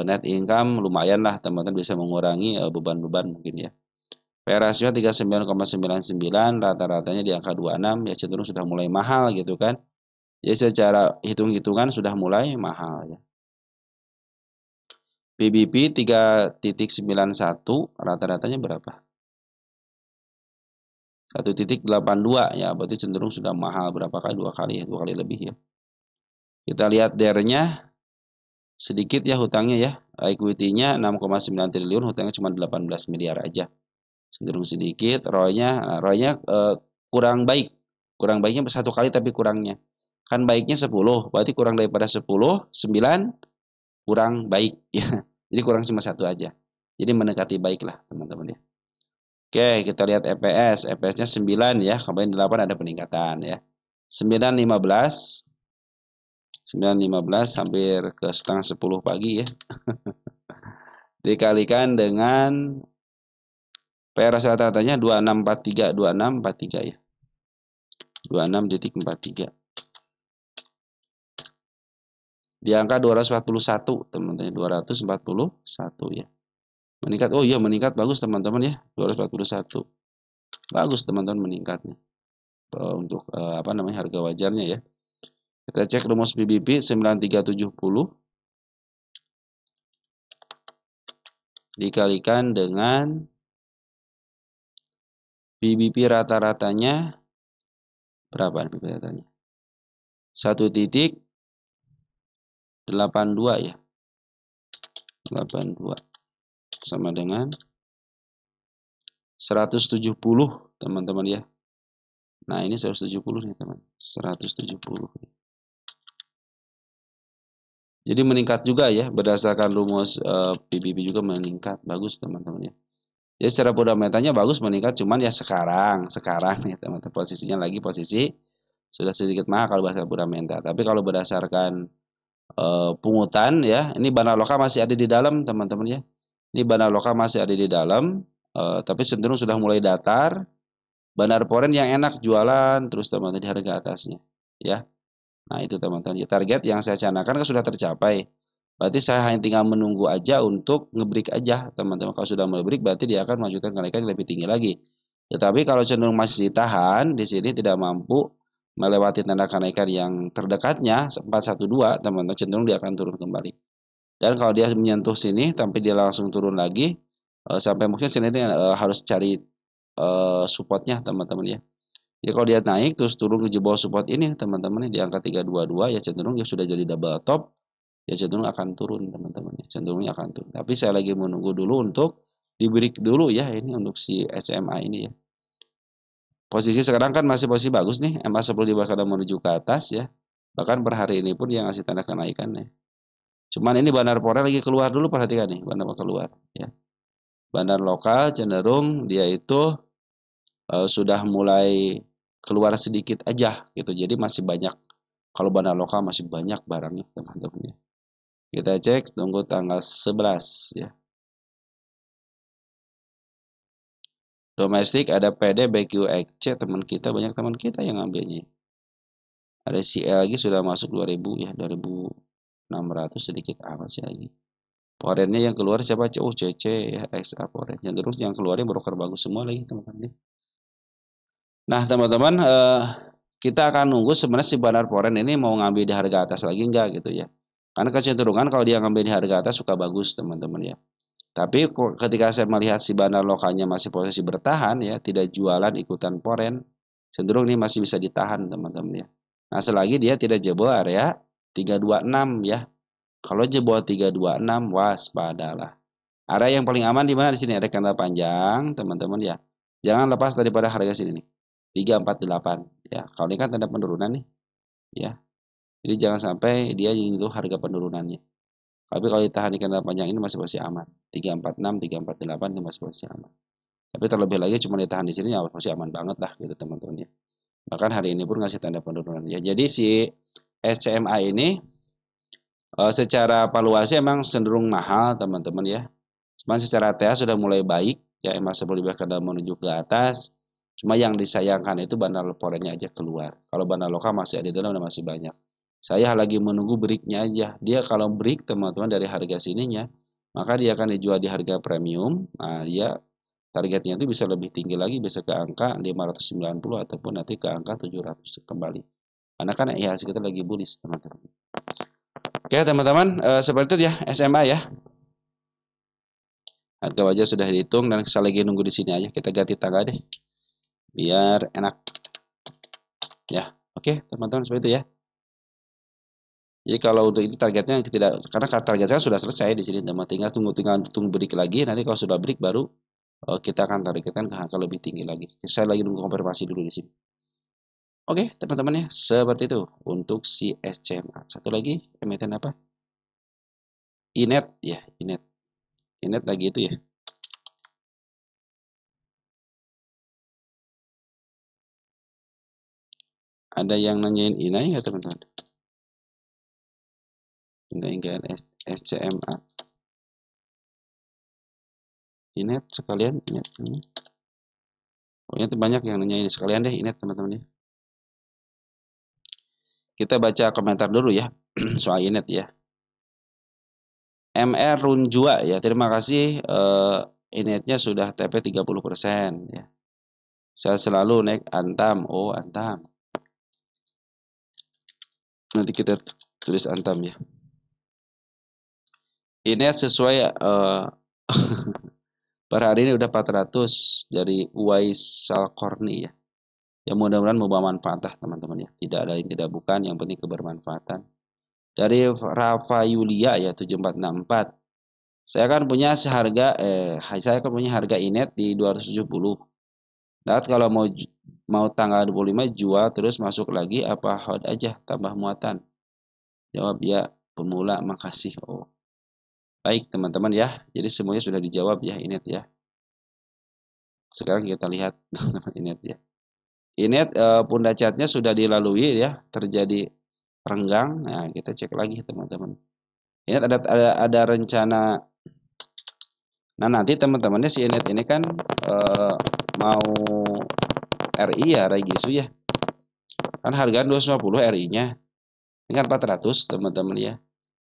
net income lumayan lah teman-teman bisa mengurangi beban-beban mungkin ya. P/E rasio 39,99, rata-ratanya di angka 26 ya cenderung sudah mulai mahal gitu kan. Jadi secara hitung-hitungan sudah mulai mahal ya. PBB 3,91 rata-ratanya berapa? 1,82 ya, berarti cenderung sudah mahal berapa kali? 2 kali ya, 2 kali lebih ya. Kita lihat DER-nya sedikit ya hutangnya ya. Equity-nya 6,9 triliun, hutangnya cuma 18 miliar aja. Cenderung sedikit, ROE-nya kurang baik. Kurang baiknya 1 kali tapi kurangnya. Kan baiknya 10, berarti kurang daripada 10, 9 kurang baik ya. Jadi kurang cuma 1 aja. Jadi mendekati baik lah teman-teman ya. Oke, kita lihat EPS. EPS-nya 9 ya, kemarin 8 ada peningkatan ya. 9,15 9,15 hampir ke setengah 10 pagi ya. Dikalikan dengan P/E rasio rata-ratanya 2643 2643 ya. 26,43. Di angka 241 teman-teman, 241 ya. Meningkat. Oh iya, meningkat bagus teman-teman ya. 241. Bagus teman-teman meningkat nih. Untuk apa namanya harga wajarnya ya. Kita cek rumus PBB 9370 dikalikan dengan PBB rata-ratanya berapa PBB ratanya? 1,82 ya. 82 sama dengan 170 teman-teman ya. Nah, ini 170 nih teman. 170. Jadi meningkat juga ya berdasarkan rumus PBB juga meningkat. Bagus teman-teman ya. Jadi secara fundamentalnya bagus meningkat, cuman ya sekarang ya teman-teman posisinya lagi posisi sudah sedikit mahal kalau berdasarkan fundamental. Tapi kalau berdasarkan pungutan ya, ini Bana Loka masih ada di dalam teman-teman ya. Ini Bana Loka masih ada di dalam, tapi cenderung sudah mulai datar. Bandar Poren yang enak jualan terus teman-teman di harga atasnya ya. Nah, itu teman-teman. Ya, target yang saya canangkan kan sudah tercapai. Berarti saya hanya tinggal menunggu aja untuk ngebreak aja, teman-teman. Kalau sudah mulai break, berarti dia akan melanjutkan kenaikan yang lebih tinggi lagi. Tetapi kalau cenderung masih ditahan, di sini tidak mampu melewati tanda kenaikan yang terdekatnya, 412, teman-teman, cenderung dia akan turun kembali. Dan kalau dia menyentuh sini, tapi dia langsung turun lagi, sampai mungkin sini harus cari supportnya, teman-teman ya. Ya kalau dia naik terus turun ke bawah support ini teman-teman di angka 322 ya cenderung ya sudah jadi double top ya cenderung akan turun teman-teman ya cenderungnya akan turun. Tapi saya lagi menunggu dulu untuk di break dulu ya ini untuk si SMA ini ya. Posisi sekarang kan masih posisi bagus nih, MA10 di bawah menuju ke atas ya. Bahkan per hari ini pun dia ngasih tanda kenaikan ya. Cuman ini bandar Poren lagi keluar dulu, perhatikan nih bandar keluar ya. Bandar lokal cenderung dia itu sudah mulai keluar sedikit aja gitu. Jadi masih banyak, kalau bandar lokal masih banyak barangnya teman-teman ya. Kita cek tunggu tanggal 11 ya. Domestik ada PD, BQXC, teman kita banyak teman kita yang ngambilnya. Ada CLG sudah masuk 2000 ya, 2600 sedikit amat sih lagi. Porennya yang keluar siapa? Oh, CC ya, XA Poren. Yang terus yang keluarnya broker bagus semua lagi teman-teman. Nah, teman-teman kita akan nunggu sebenarnya si Bandar Poren ini mau ngambil di harga atas lagi enggak gitu ya. Karena kecenderungan kalau dia ngambil di harga atas suka bagus teman-teman ya. Tapi ketika saya melihat si bandar lokalnya masih posisi bertahan ya, tidak jualan ikutan poren, cenderung ini masih bisa ditahan teman-teman ya. Nah, selagi dia tidak jebol area 326 ya. Kalau jebol 326 waspadalah. Area yang paling aman di mana di sini? Ada candle panjang, teman-teman ya. Jangan lepas daripada harga sini nih. 348 ya. Kalau ini kan tanda penurunan nih ya. Jadi jangan sampai dia nyentuh harga penurunannya. Tapi kalau ditahan di candle panjang ini masih posisi aman. 346, 348 ini masih posisi aman. Tapi terlebih lagi cuma ditahan di sini ya masih aman banget lah gitu teman-teman ya. Bahkan hari ini pun ngasih tanda penurunan ya. Jadi si SCMA ini secara valuasi emang cenderung mahal teman-teman ya. Cuman secara TH sudah mulai baik ya, emang sebelum dibahkan menuju ke atas. Cuma yang disayangkan itu bandar foreign-nya aja keluar. Kalau bandar lokal masih ada di dalam dan masih banyak. Saya lagi menunggu breaknya aja. Dia kalau break teman-teman dari harga sininya, maka dia akan dijual di harga premium. Nah, dia targetnya itu bisa lebih tinggi lagi, bisa ke angka 590 ataupun nanti ke angka 700 kembali. Karena kan IHSG kita lagi bullish teman-teman. Oke teman-teman, seperti itu ya SMA ya. Harga wajah sudah dihitung dan saya lagi nunggu di sini aja. Kita ganti tangga deh. Biar enak. Ya, oke teman-teman seperti itu ya. Jadi kalau untuk ini targetnya tidak, karena targetnya sudah selesai di sini teman. Tinggal tunggu break lagi. Nanti kalau sudah break baru kita akan targetkan ke angka lebih tinggi lagi. Saya lagi nunggu konfirmasi dulu di sini. Oke teman-teman ya, seperti itu untuk si SCMA. Satu lagi emiten apa? Inet ya, Inet. Inet lagi itu ya. Ada yang nanyain Inai nggak teman-teman? Inai enggak SCMA. Inet sekalian, Inet. Pokoknya itu banyak yang nanya ini sekalian deh, Inet teman-teman ya. Kita baca komentar dulu ya soal Inet ya. MR Runjua ya, terima kasih Inetnya sudah TP 30% ya. Saya selalu naik Antam. Oh, Antam. Nanti kita tulis Antam ya. Inet sesuai per hari ini udah 400 dari Uwais Salkorni ya. Ya mudah-mudahan membawa manfaat lah teman-teman ya. Tidak ada yang tidak bukan, yang penting kebermanfaatan. Dari Rafa Yulia ya 7464. Saya kan punya harga Inet di 270. Dan kalau mau tanggal 25 jual terus masuk lagi apa hold aja tambah muatan? Jawab ya, pemula makasih. Oh. Baik teman-teman ya. Jadi semuanya sudah dijawab ya Inet ya. Sekarang kita lihat teman-teman Inet ya. Inet pundak catnya sudah dilalui ya, terjadi renggang. Nah, kita cek lagi teman-teman. Inet ada rencana. Nah, nanti teman-temannya si Inet ini kan mau RI ya, Raigisu ya. Kan harga 250 RI-nya. Ini kan 400 teman-teman ya.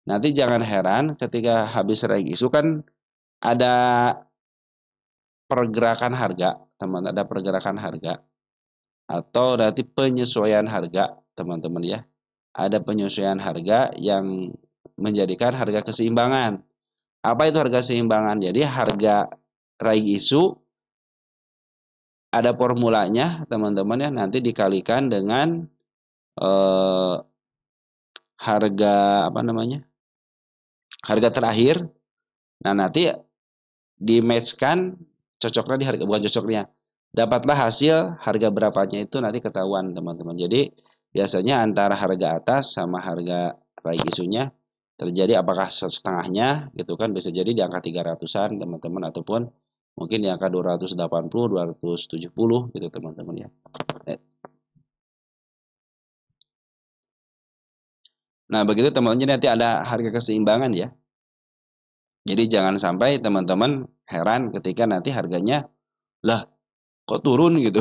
Nanti jangan heran ketika habis Raigisu kan ada pergerakan harga, teman, ada pergerakan harga atau nanti penyesuaian harga, teman-teman ya. Ada penyesuaian harga yang menjadikan harga keseimbangan. Apa itu harga keseimbangan? Jadi harga Raigisu ada formulanya teman-teman ya, nanti dikalikan dengan harga apa namanya, harga terakhir. Nah nanti di matchkan cocoknya di harga, bukan cocoknya, dapatlah hasil harga berapanya itu nanti ketahuan teman-teman. Jadi biasanya antara harga atas sama harga Raigisunya terjadi apakah setengahnya gitu kan, bisa jadi di angka 300-an teman-teman, ataupun mungkin di angka 280, 270 gitu teman-teman ya. Nah, begitu teman-teman, nanti ada harga keseimbangan ya. Jadi jangan sampai teman-teman heran ketika nanti harganya, lah kok turun gitu.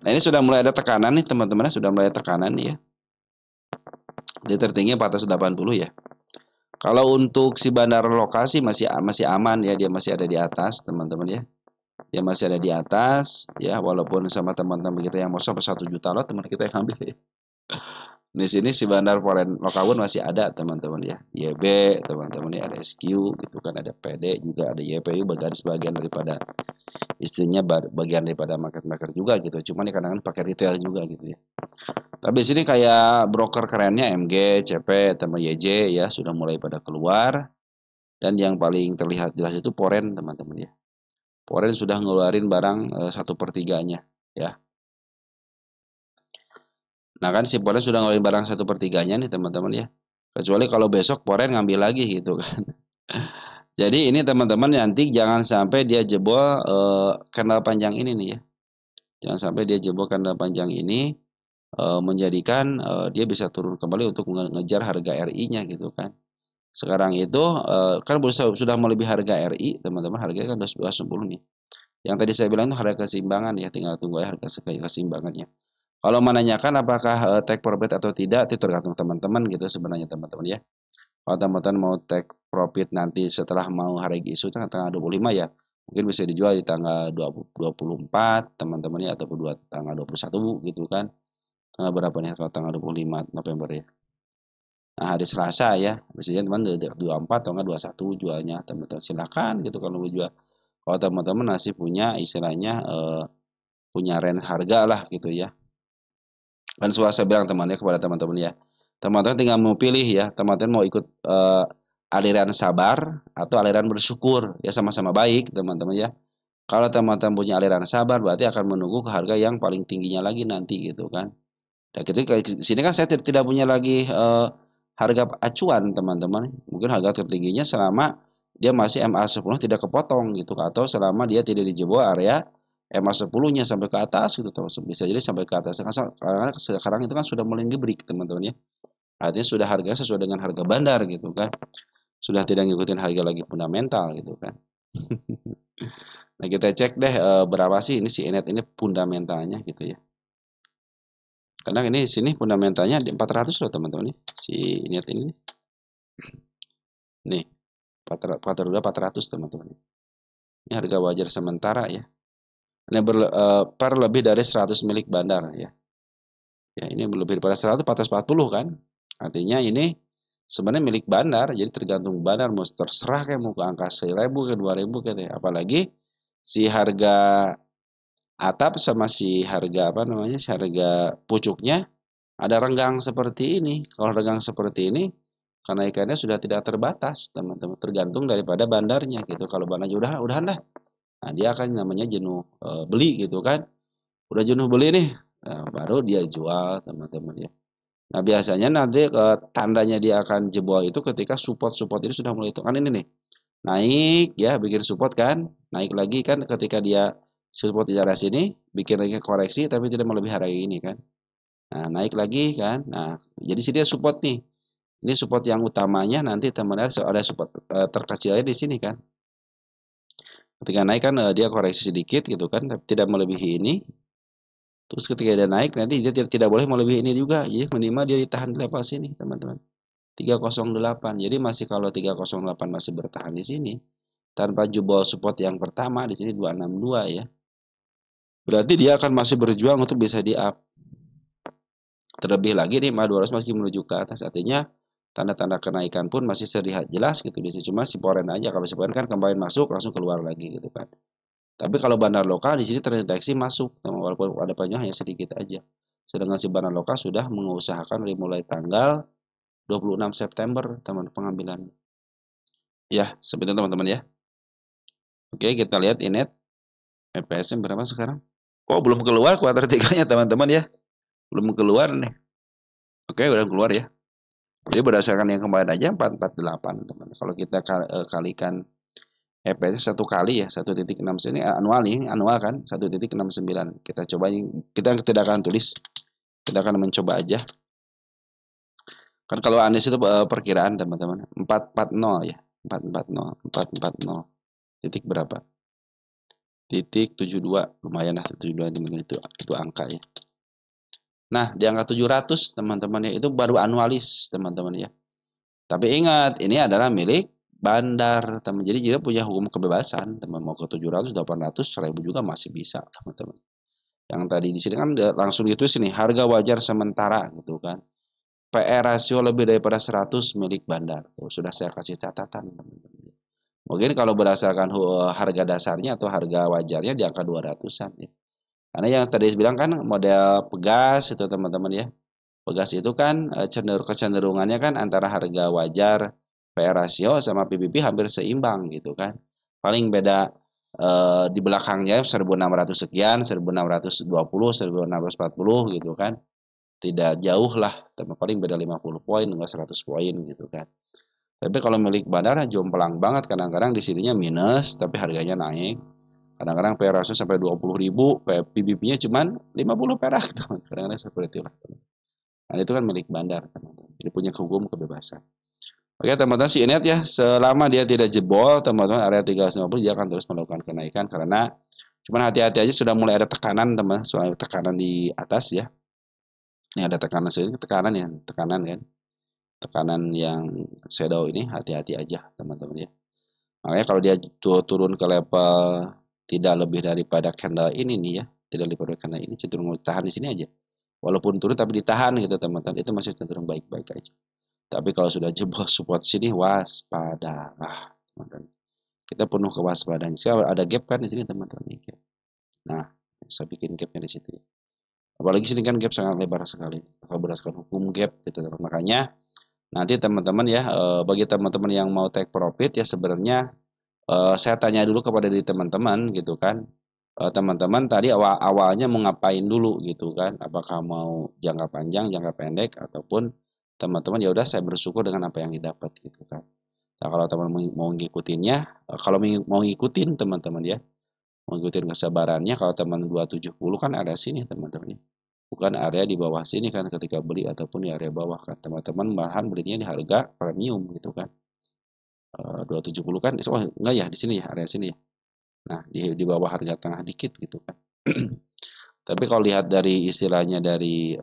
Nah, ini sudah mulai ada tekanan nih teman-teman, sudah mulai tekanan nih ya. Di tertinggi 480 ya. Kalau untuk si bandara lokasi masih aman ya, dia masih ada di atas teman-teman ya. Dia masih ada di atas ya, walaupun sama teman-teman kita yang mau sampai 1 juta lot teman kita yang ambil ya. Di sini si bandar foreign lokal masih ada teman-teman ya. YB teman-teman ya, ada SQ gitu kan, ada PD juga, ada YPU bagian daripada istrinya bagian daripada market maker juga gitu. Cuman ya kadang-kadang pakai retail juga gitu ya. Tapi di sini kayak broker kerennya MG, CP, teman YJ ya sudah mulai pada keluar, dan yang paling terlihat jelas itu Poren teman-teman ya. Poren sudah ngeluarin barang 1/3-nya ya. Nah kan si Poren sudah ngeluarin barang 1/3-nya nih teman-teman ya. Kecuali kalau besok Poren ngambil lagi gitu kan. Jadi ini teman-teman nanti jangan sampai dia jebol candle panjang ini nih ya. Jangan sampai dia jebol candle panjang ini menjadikan dia bisa turun kembali untuk mengejar harga RI-nya gitu kan. Sekarang itu kan sudah melebihi harga RI, teman-teman. Harganya kan udah 10 nih. Yang tadi saya bilang itu harga keseimbangan ya, tinggal tunggu ya harga keseimbangannya. Kalau menanyakan apakah take profit atau tidak, itu tergantung teman-teman gitu sebenarnya teman-teman ya. Kalau teman-teman mau take profit nanti setelah mau hari isu tanggal 25 ya, mungkin bisa dijual di tanggal 24 teman-teman ya, ataupun tanggal 21 gitu kan. Tanggal berapa nih kalau tanggal 25 November ya. Nah, hari Selasa ya, biasanya teman 24 atau enggak 21 jualnya, teman-teman silakan gitu kalau mau jual. Kalau teman-teman masih punya istilahnya punya range harga lah gitu ya. Kan suara saya bilang temannya kepada teman-teman ya. Teman-teman tinggal mau pilih ya, teman-teman mau ikut aliran sabar atau aliran bersyukur, ya sama-sama baik teman-teman ya. Kalau teman-teman punya aliran sabar berarti akan menunggu ke harga yang paling tingginya lagi nanti gitu kan. Dan ketika di sini kan saya tidak punya lagi harga acuan teman-teman. Mungkin harga tertingginya selama dia masih MA10 tidak kepotong gitu, atau selama dia tidak dijebol area MA10-nya sampai ke atas gitu, bisa jadi sampai ke atas. Karena sekarang itu kan sudah mulai gebrik teman-teman ya. Artinya sudah harga sesuai dengan harga bandar gitu kan. Sudah tidak ngikutin harga lagi fundamental gitu kan. Nah, kita cek deh berapa sih ini si Enet ini fundamentalnya gitu ya. Karena ini sini fundamentalnya di 400 loh teman-teman nih. Si Enet ini nih 400 teman-teman. Ini harga wajar sementara ya. Ini per lebih dari 100 milik bandar ya. Ya, ini lebih daripada 100, 440 kan. Artinya ini sebenarnya milik bandar, jadi tergantung bandar mau terserah kayak mau ke angka 1.000 ke 2.000 gitu ya. Apalagi si harga atap sama si harga apa namanya, si harga pucuknya ada renggang seperti ini. Kalau renggang seperti ini kenaikannya sudah tidak terbatas, teman-teman. Tergantung daripada bandarnya gitu. Kalau bandarnya udahan dah. Nah, dia akan namanya jenuh beli gitu kan. Udah jenuh beli nih, nah, baru dia jual, teman-teman ya. Nah, biasanya nanti tandanya dia akan jebol itu ketika support-support ini sudah mulai kan ini nih. Naik ya, bikin support kan, naik lagi kan ketika dia support di daerah sini, bikin lagi koreksi tapi tidak melebihi harga ini kan. Nah, naik lagi kan. Nah, jadi sini dia support nih. Ini support yang utamanya nanti teman-teman ada support terkecilnya di sini kan. Ketika naik kan dia koreksi sedikit gitu kan, tapi tidak melebihi ini. Terus ketika dia naik nanti dia tidak boleh melebihi ini juga. Jadi minimal dia ditahan di level sini, teman-teman. 308. Jadi masih kalau 308 masih bertahan di sini tanpa jebol support yang pertama di sini 262 ya. Berarti dia akan masih berjuang untuk bisa di up. Terlebih lagi nih MA 200 masih menuju ke atas, artinya tanda-tanda kenaikan pun masih terlihat jelas gitu di sini. Cuma si Poren aja, kalau si Poren kan kembali masuk langsung keluar lagi gitu kan. Tapi kalau bandar lokal di sini terdeteksi masuk, walaupun ada panjang hanya sedikit aja. Sedangkan si bandar lokal sudah mengusahakan mulai tanggal 26 September teman pengambilan. Ya, seperti itu teman-teman ya. Oke, kita lihat Inet EPS berapa sekarang? Oh, belum keluar kuartal 3-nya teman-teman ya. Belum keluar nih. Oke, udah keluar ya. Jadi berdasarkan yang kemarin aja 448 teman. Kalau kita kalikan EPS satu kali ya 1.6 ini anual nih, anual kan 1.69. Kita coba, kita tidak akan tulis, kita akan mencoba aja. Kan kalau Anies itu perkiraan teman-teman 440 ya, 440 titik berapa? Titik 72, lumayan lah 72 itu angka ya. Nah, di angka 700 teman-teman ya, itu baru anualis teman-teman ya. Tapi ingat, ini adalah milik bandar, teman. Jadi dia punya hukum kebebasan, teman. Mau ke 700, 800, 1000 juga masih bisa, teman-teman. Yang tadi di sini kan langsung ditulis ini harga wajar sementara gitu kan. PE rasio lebih daripada 100 milik bandar. Tuh, sudah saya kasih catatan, teman-teman. Mungkin kalau berdasarkan harga dasarnya atau harga wajarnya di angka 200-an ya. Karena yang tadi bilang kan model Pegas itu teman-teman ya. Pegas itu kan kecenderungannya kan antara harga wajar PE rasio sama PBB hampir seimbang gitu kan. Paling beda di belakangnya 1600 sekian, 1620, 1640 gitu kan. Tidak jauh lah, paling beda 50 poin enggak 100 poin gitu kan. Tapi kalau milik bandar jomplang banget, kadang-kadang di sininya minus tapi harganya naik. Kadang-kadang PE rasio sampai 20.000, PBB-nya cuman 50 perak, kadang-kadang seperti itu. Nah, itu kan milik bandar, teman-teman. Jadi punya hukum kebebasan. Oke, teman-teman, si Inet ya, selama dia tidak jebol, teman-teman, area 350 dia akan terus melakukan kenaikan karena cuman hati-hati aja sudah mulai ada tekanan, teman, soal tekanan di atas ya. Ini ada tekanan tekanan ya, tekanan kan. Tekanan yang shadow ini hati-hati aja, teman-teman ya. Makanya kalau dia turun ke level tidak lebih daripada candle ini nih ya, tidak lebih daripada candle ini cenderung tahan di sini aja. Walaupun turun tapi ditahan gitu teman-teman, itu masih cenderung baik-baik aja. Tapi kalau sudah jebol support sini waspadalah teman-teman. Kita penuh kewaspadaan. Saya ada gap kan di sini teman-teman. Nah, saya bikin gapnya di situ. Apalagi sini kan gap sangat lebar sekali. Kalau berdasarkan hukum gap gitu teman. Makanya nanti teman-teman ya, bagi teman-teman yang mau take profit ya sebenarnya saya tanya dulu kepada diri teman-teman gitu kan. Teman-teman tadi awalnya mau ngapain dulu gitu kan? Apakah mau jangka panjang, jangka pendek, ataupun teman-teman ya udah saya bersyukur dengan apa yang didapat gitu kan. Nah, kalau teman mau ngikutinnya, kalau mau ngikutin teman-teman ya, mau ngikutin kesabarannya, kalau teman 270 kan area sini teman-teman ya. Bukan area di bawah sini kan ketika beli ataupun di area bawah kan. Teman-teman malahan belinya di harga premium gitu kan. 270 kan, oh enggak ya di sini ya, area sini ya. Nah, di bawah harga tengah dikit gitu kan. Tapi kalau lihat dari istilahnya dari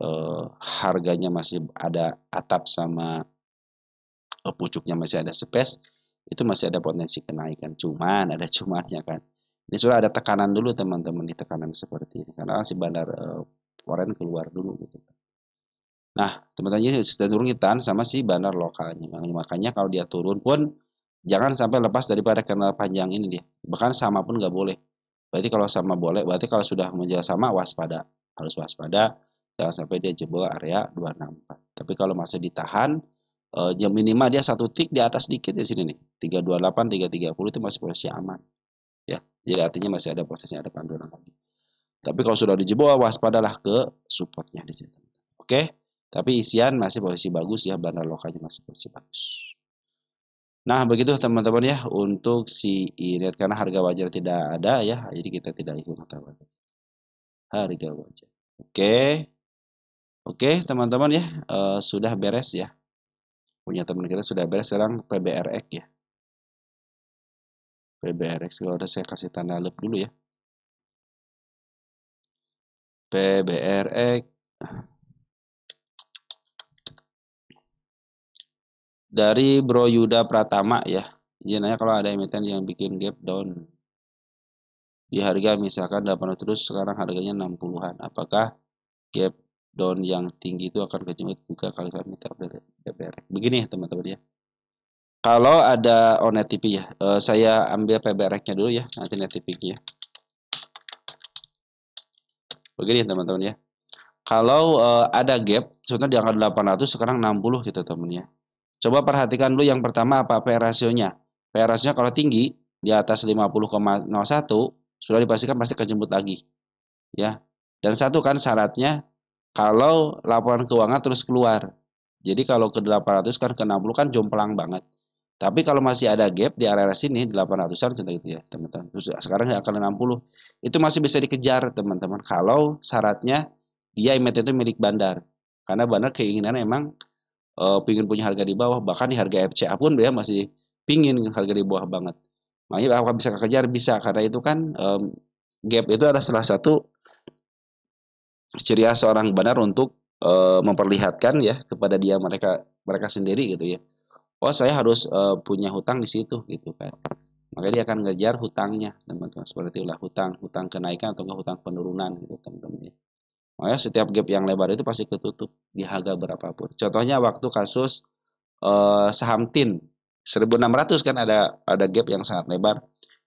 harganya masih ada atap sama pucuknya masih ada space, itu masih ada potensi kenaikan. Cuman ada cumannya kan. Ini sudah ada tekanan dulu teman-teman di tekanan seperti ini. Karena si bandar foreign keluar dulu gitu. Nah, teman-teman ini sudah turun ditahan sama si bandar lokalnya. Makanya kalau dia turun pun jangan sampai lepas daripada kanal panjang ini dia. Bahkan sama pun nggak boleh. Berarti kalau sama boleh, berarti kalau sudah menjelaskan sama waspada. Harus waspada, jangan sampai dia jebol area 264. Tapi kalau masih ditahan, jam minimal dia satu tik di atas dikit di sini nih. 328, 330 itu masih posisi aman. Ya, jadi artinya masih ada posisinya ada penurunan lagi. Tapi kalau sudah dijebol, waspadalah ke supportnya di sini. Oke, tapi isian masih posisi bagus ya, bandar lokalnya masih posisi bagus. Nah, begitu teman-teman ya untuk si inet karena harga wajar tidak ada ya, jadi kita tidak ikut harga wajar. Oke. Oke, teman-teman ya, sudah beres ya. Punya teman kita sudah beres sekarang PBRX ya. PBRX kalau udah saya kasih tanda loop dulu ya. PBRX dari Bro Yuda Pratama ya. Dia nanya kalau ada emiten yang bikin gap down di harga misalkan 800 terus sekarang harganya 60-an. Apakah gap down yang tinggi itu akan kejemut juga kali meter PBRX? Begini ya teman-teman ya. Kalau ada net TV ya, saya ambil PBRX-nya dulu ya, nanti net TV-nya. Begini teman-teman ya. Kalau ada gap, sebenarnya di angka 800 sekarang 60 gitu teman ya. Coba perhatikan dulu yang pertama apa PE rasionya. PE rasionya kalau tinggi di atas 50,01 sudah dipastikan pasti kejemput lagi. Ya. Dan satu kan syaratnya kalau laporan keuangan terus keluar. Jadi kalau ke 800 kan ke 60 kan jomplang banget. Tapi kalau masih ada gap di area sini 800-an contoh gitu ya, teman-teman. Terus sekarang di angka 60. Itu masih bisa dikejar, teman-teman. Kalau syaratnya dia emiten itu milik bandar. Karena bandar keinginan emang pingin punya harga di bawah, bahkan di harga FCA pun dia masih pingin harga di bawah banget. Makanya apa bisa kejar bisa karena itu kan gap itu adalah salah satu ciri khas seorang bandar untuk memperlihatkan ya kepada dia mereka sendiri gitu ya. Oh saya harus punya hutang di situ gitu kan. Makanya dia akan ngejar hutangnya teman-teman seperti itulah hutang kenaikan atau hutang penurunan gitu teman-teman. Makanya setiap gap yang lebar itu pasti ketutup di harga berapapun. Contohnya waktu kasus saham TIN 1600 kan ada gap yang sangat lebar.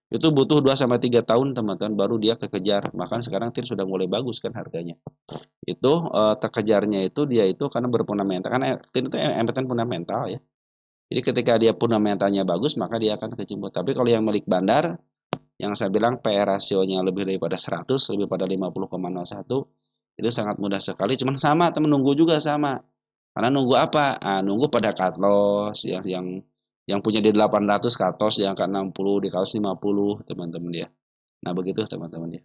Itu butuh 2 sampai 3 tahun teman-teman baru dia kekejar. Bahkan sekarang TIN sudah mulai bagus kan harganya. Itu terkejarnya itu dia itu karena berfundamental kan TIN itu emiten fundamental ya. Jadi ketika dia fundamentalnya bagus maka dia akan kejebak. Tapi kalau yang milik bandar yang saya bilang PR rasionya lebih daripada 100, lebih pada 50,01 itu sangat mudah sekali. Cuman sama teman nunggu juga sama. Karena nunggu apa? Nunggu pada cut loss yang punya di 800 cut loss di angka 60 di cut 50 teman-teman ya. Nah, begitu teman-teman ya.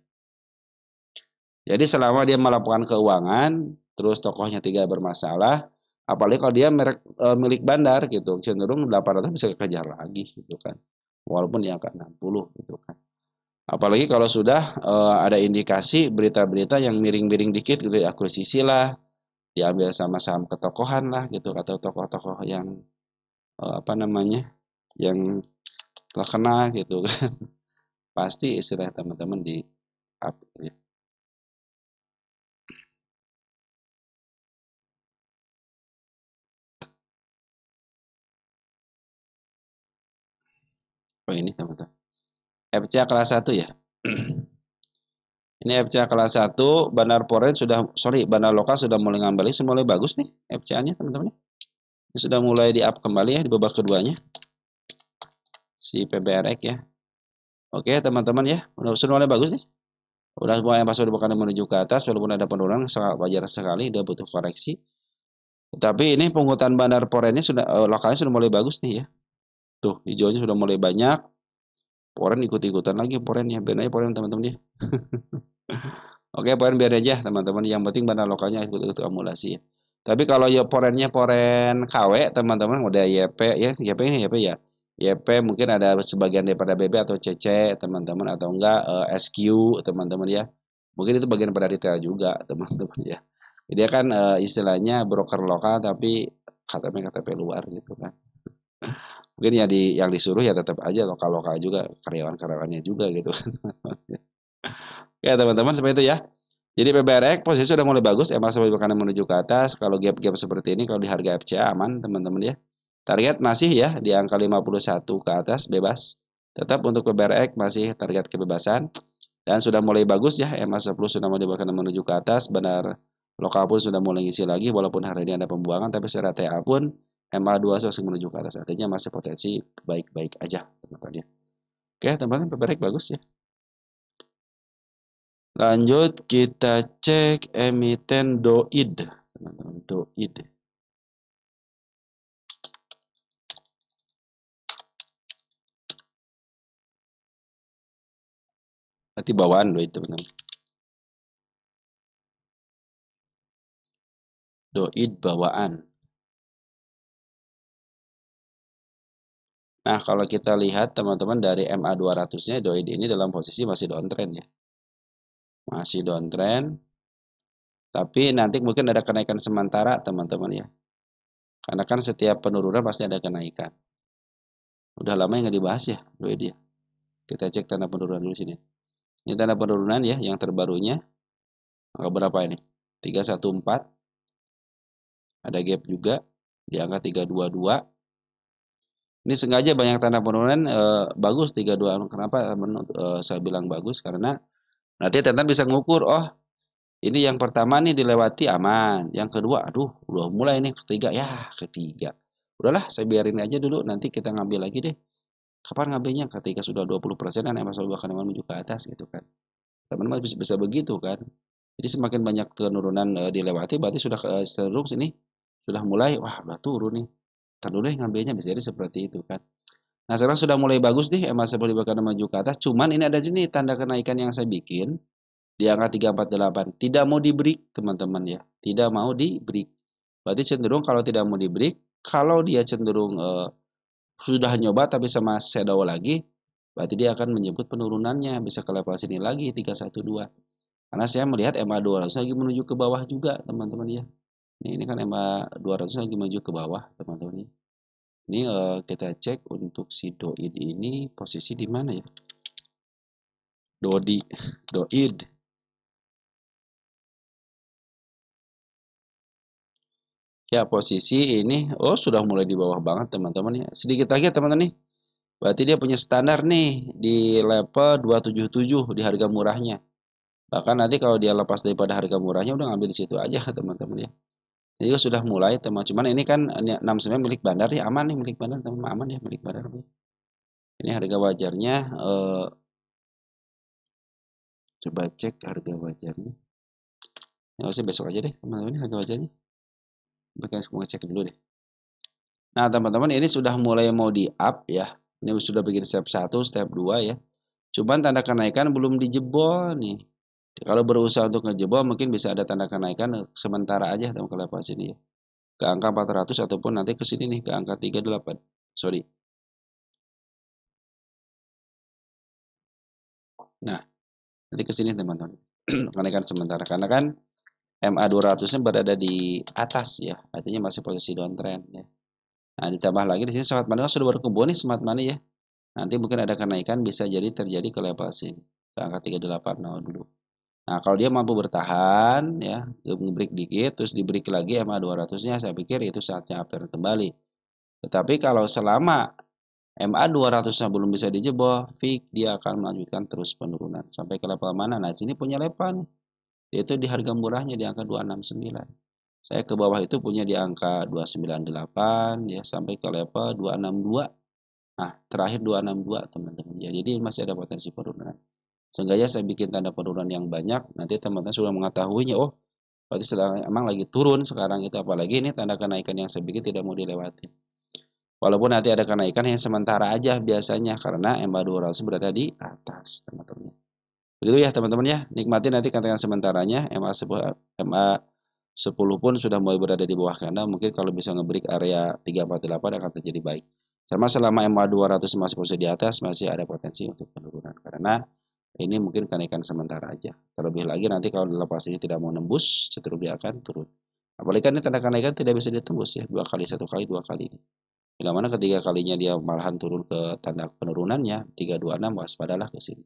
Jadi selama dia melakukan keuangan, terus tokohnya tidak bermasalah, apalagi kalau dia milik bandar gitu, cenderung 800 bisa kejar lagi gitu kan. Walaupun di angka 60 gitu kan. Apalagi kalau sudah ada indikasi berita-berita yang miring-miring dikit gitu ya, akuisisi lah, diambil sama saham ketokohan lah gitu atau tokoh-tokoh yang apa namanya? Yang terkenal gitu kan. Pasti istilah teman-teman di up gitu ya. Oh ini teman-teman. FCA kelas 1 ya. Ini FCA kelas 1, Bandar Poren sudah, sorry, Bandar Lokal sudah mulai ngambali, mulai bagus nih FCA-nya teman-teman. Ini sudah mulai di up kembali ya di babak keduanya. Si PBRX ya. Oke teman-teman ya, sudah mulai bagus nih. Udah mulai pas udah bukan menuju ke atas, walaupun ada penurunan sangat wajar sekali, dia butuh koreksi. Tapi ini pungutan Bandar Porennya sudah, lokalnya sudah mulai bagus nih ya. Tuh, hijaunya sudah mulai banyak. Poren ikut-ikutan lagi porennya, biar aja poren teman-teman ya. Oke, poren biar aja teman-teman. Yang penting bandar lokalnya ikut-ikut akumulasi ya. Tapi kalau ya porennya poren KW teman-teman udah YP ya, YP ini YP ya. YP mungkin ada sebagian daripada BB atau CC teman-teman atau enggak SQ teman-teman ya. Mungkin itu bagian pada retail juga teman-teman ya. Dia kan istilahnya broker lokal tapi KTP luar gitu kan. Mungkin ya yang disuruh ya tetap aja lokal-lokal juga karyawan-karyawannya juga gitu kan. Ya teman-teman seperti itu ya. Jadi PBRX posisi sudah mulai bagus, emang sampai kanan menuju ke atas. Kalau gap-gap seperti ini, kalau di harga FCA aman, teman-teman ya. Target masih ya di angka 51 ke atas, bebas. Tetap untuk PBRX masih target kebebasan. Dan sudah mulai bagus ya, MA10 sudah mulai kanan menuju ke atas. Benar, lokal pun sudah mulai ngisi lagi, walaupun hari ini ada pembuangan, tapi secara TA pun MA2 masih menuju ke atas. Artinya masih potensi baik-baik aja, teman-teman ya. Oke, teman-teman, PBRX bagus ya. Lanjut kita cek emiten DOID, teman-teman, DOID. Berarti bawaan DOID, teman-teman. DOID bawaan. Nah, kalau kita lihat teman-teman dari MA 200-nya DOID ini dalam posisi masih downtrend ya. Masih downtrend. Tapi nanti mungkin ada kenaikan sementara, teman-teman ya. Karena kan setiap penurunan pasti ada kenaikan. Udah lama yang nggak dibahas ya DOID ya. Kita cek tanda penurunan dulu sini. Ini tanda penurunan ya, yang terbarunya. Angka berapa ini? 314. Ada gap juga di angka 322. Ini sengaja banyak tanda penurunan bagus 32. Kenapa saya bilang bagus? Karena nanti teman bisa ngukur, oh ini yang pertama nih dilewati aman, yang kedua aduh udah mulai nih ketiga ya ketiga. Udahlah saya biarin aja dulu nanti kita ngambil lagi deh. Kapan ngambilnya? Ketika sudah 20% kan emang selalu akan menuju ke atas gitu kan. Teman-teman bisa begitu kan. Jadi semakin banyak penurunan dilewati berarti sudah cenderung sini sudah mulai wah udah turun nih. Ntar dulu deh ngambilnya bisa jadi seperti itu kan. Nah, sekarang sudah mulai bagus nih emas seperti bahkan maju ke atas. Cuman ini ada nih tanda kenaikan yang saya bikin di angka 348. Tidak mau di break, teman-teman ya. Tidak mau di break. Berarti cenderung kalau tidak mau di break, kalau dia cenderung sudah nyoba tapi sama shadow lagi, berarti dia akan menyebut penurunannya bisa ke level sini lagi 312. Karena saya melihat MA 200 lagi menuju ke bawah juga, teman-teman ya. Ini kan MA 200 lagi menuju ke bawah, teman-teman ya. Ini kita cek untuk si DOID ini posisi di mana ya? DOID. Ya, posisi ini, oh sudah mulai di bawah banget teman-teman ya. Sedikit lagi ya teman-teman nih. Berarti dia punya standar nih di level 277 di harga murahnya. Bahkan nanti kalau dia lepas daripada harga murahnya udah ngambil di situ aja teman-teman ya. Ini juga sudah mulai teman. Cuman ini kan 69 milik bandar ya, aman nih milik bandar teman, aman ya milik bandar. Ini harga wajarnya coba cek harga wajarnya. Ya usah besok aja deh teman-teman harga wajarnya. Mau cek dulu deh. Nah, teman-teman ini sudah mulai mau di up ya. Ini sudah bikin step 1, step 2 ya. Cuman tanda kenaikan belum dijebol nih. Kalau berusaha untuk ngejebol mungkin bisa ada tanda kenaikan sementara aja teman ke level sini ya. Ke angka 400 ataupun nanti ke sini nih ke angka 38. Sorry. Nah, nanti ke sini teman-teman. Kenaikan sementara karena kan MA 200-nya berada di atas ya. Artinya masih posisi downtrend ya. Nah, ditambah lagi di sini smart money kan sudah berkembang nih smart money ya. Nanti mungkin ada kenaikan bisa jadi terjadi ke level sini. Ke angka 38 dulu. Nah, kalau dia mampu bertahan ya, nge-break dikit terus di-break lagi MA 200-nya saya pikir itu saatnya uptrend kembali. Tetapi kalau selama MA 200-nya belum bisa dijebol, fix dia akan melanjutkan terus penurunan sampai ke level mana? Nah, sini punya level nih. Yaitu di harga murahnya di angka 269. Saya ke bawah itu punya di angka 298 ya sampai ke level 262. Nah, terakhir 262 teman-teman ya. Jadi masih ada potensi penurunan. Seenggaknya saya bikin tanda penurunan yang banyak, nanti teman-teman sudah mengetahuinya, oh berarti sedang emang lagi turun sekarang itu, apalagi ini tanda kenaikan yang saya bikin tidak mau dilewati. Walaupun nanti ada kenaikan yang sementara aja biasanya karena MA 200 berada di atas teman-teman. Begitu ya teman-teman ya, nikmati nanti kenaikan sementaranya. MA 10 pun sudah mulai berada di bawah candle, mungkin kalau bisa ngebreak area 348 akan terjadi baik. Sama selama MA 200 masih posisi di atas, masih ada potensi untuk penurunan karena ini mungkin kenaikan sementara aja. Terlebih lagi nanti kalau lepas ini tidak mau nembus, cenderung dia akan turun. Apalagi kan ini tanda kenaikan tidak bisa ditembus ya, 2 kali, 1 kali, 2 kali. Bila mana ketiga kalinya dia malahan turun ke tanda penurunannya, 326 waspadalah ke sini.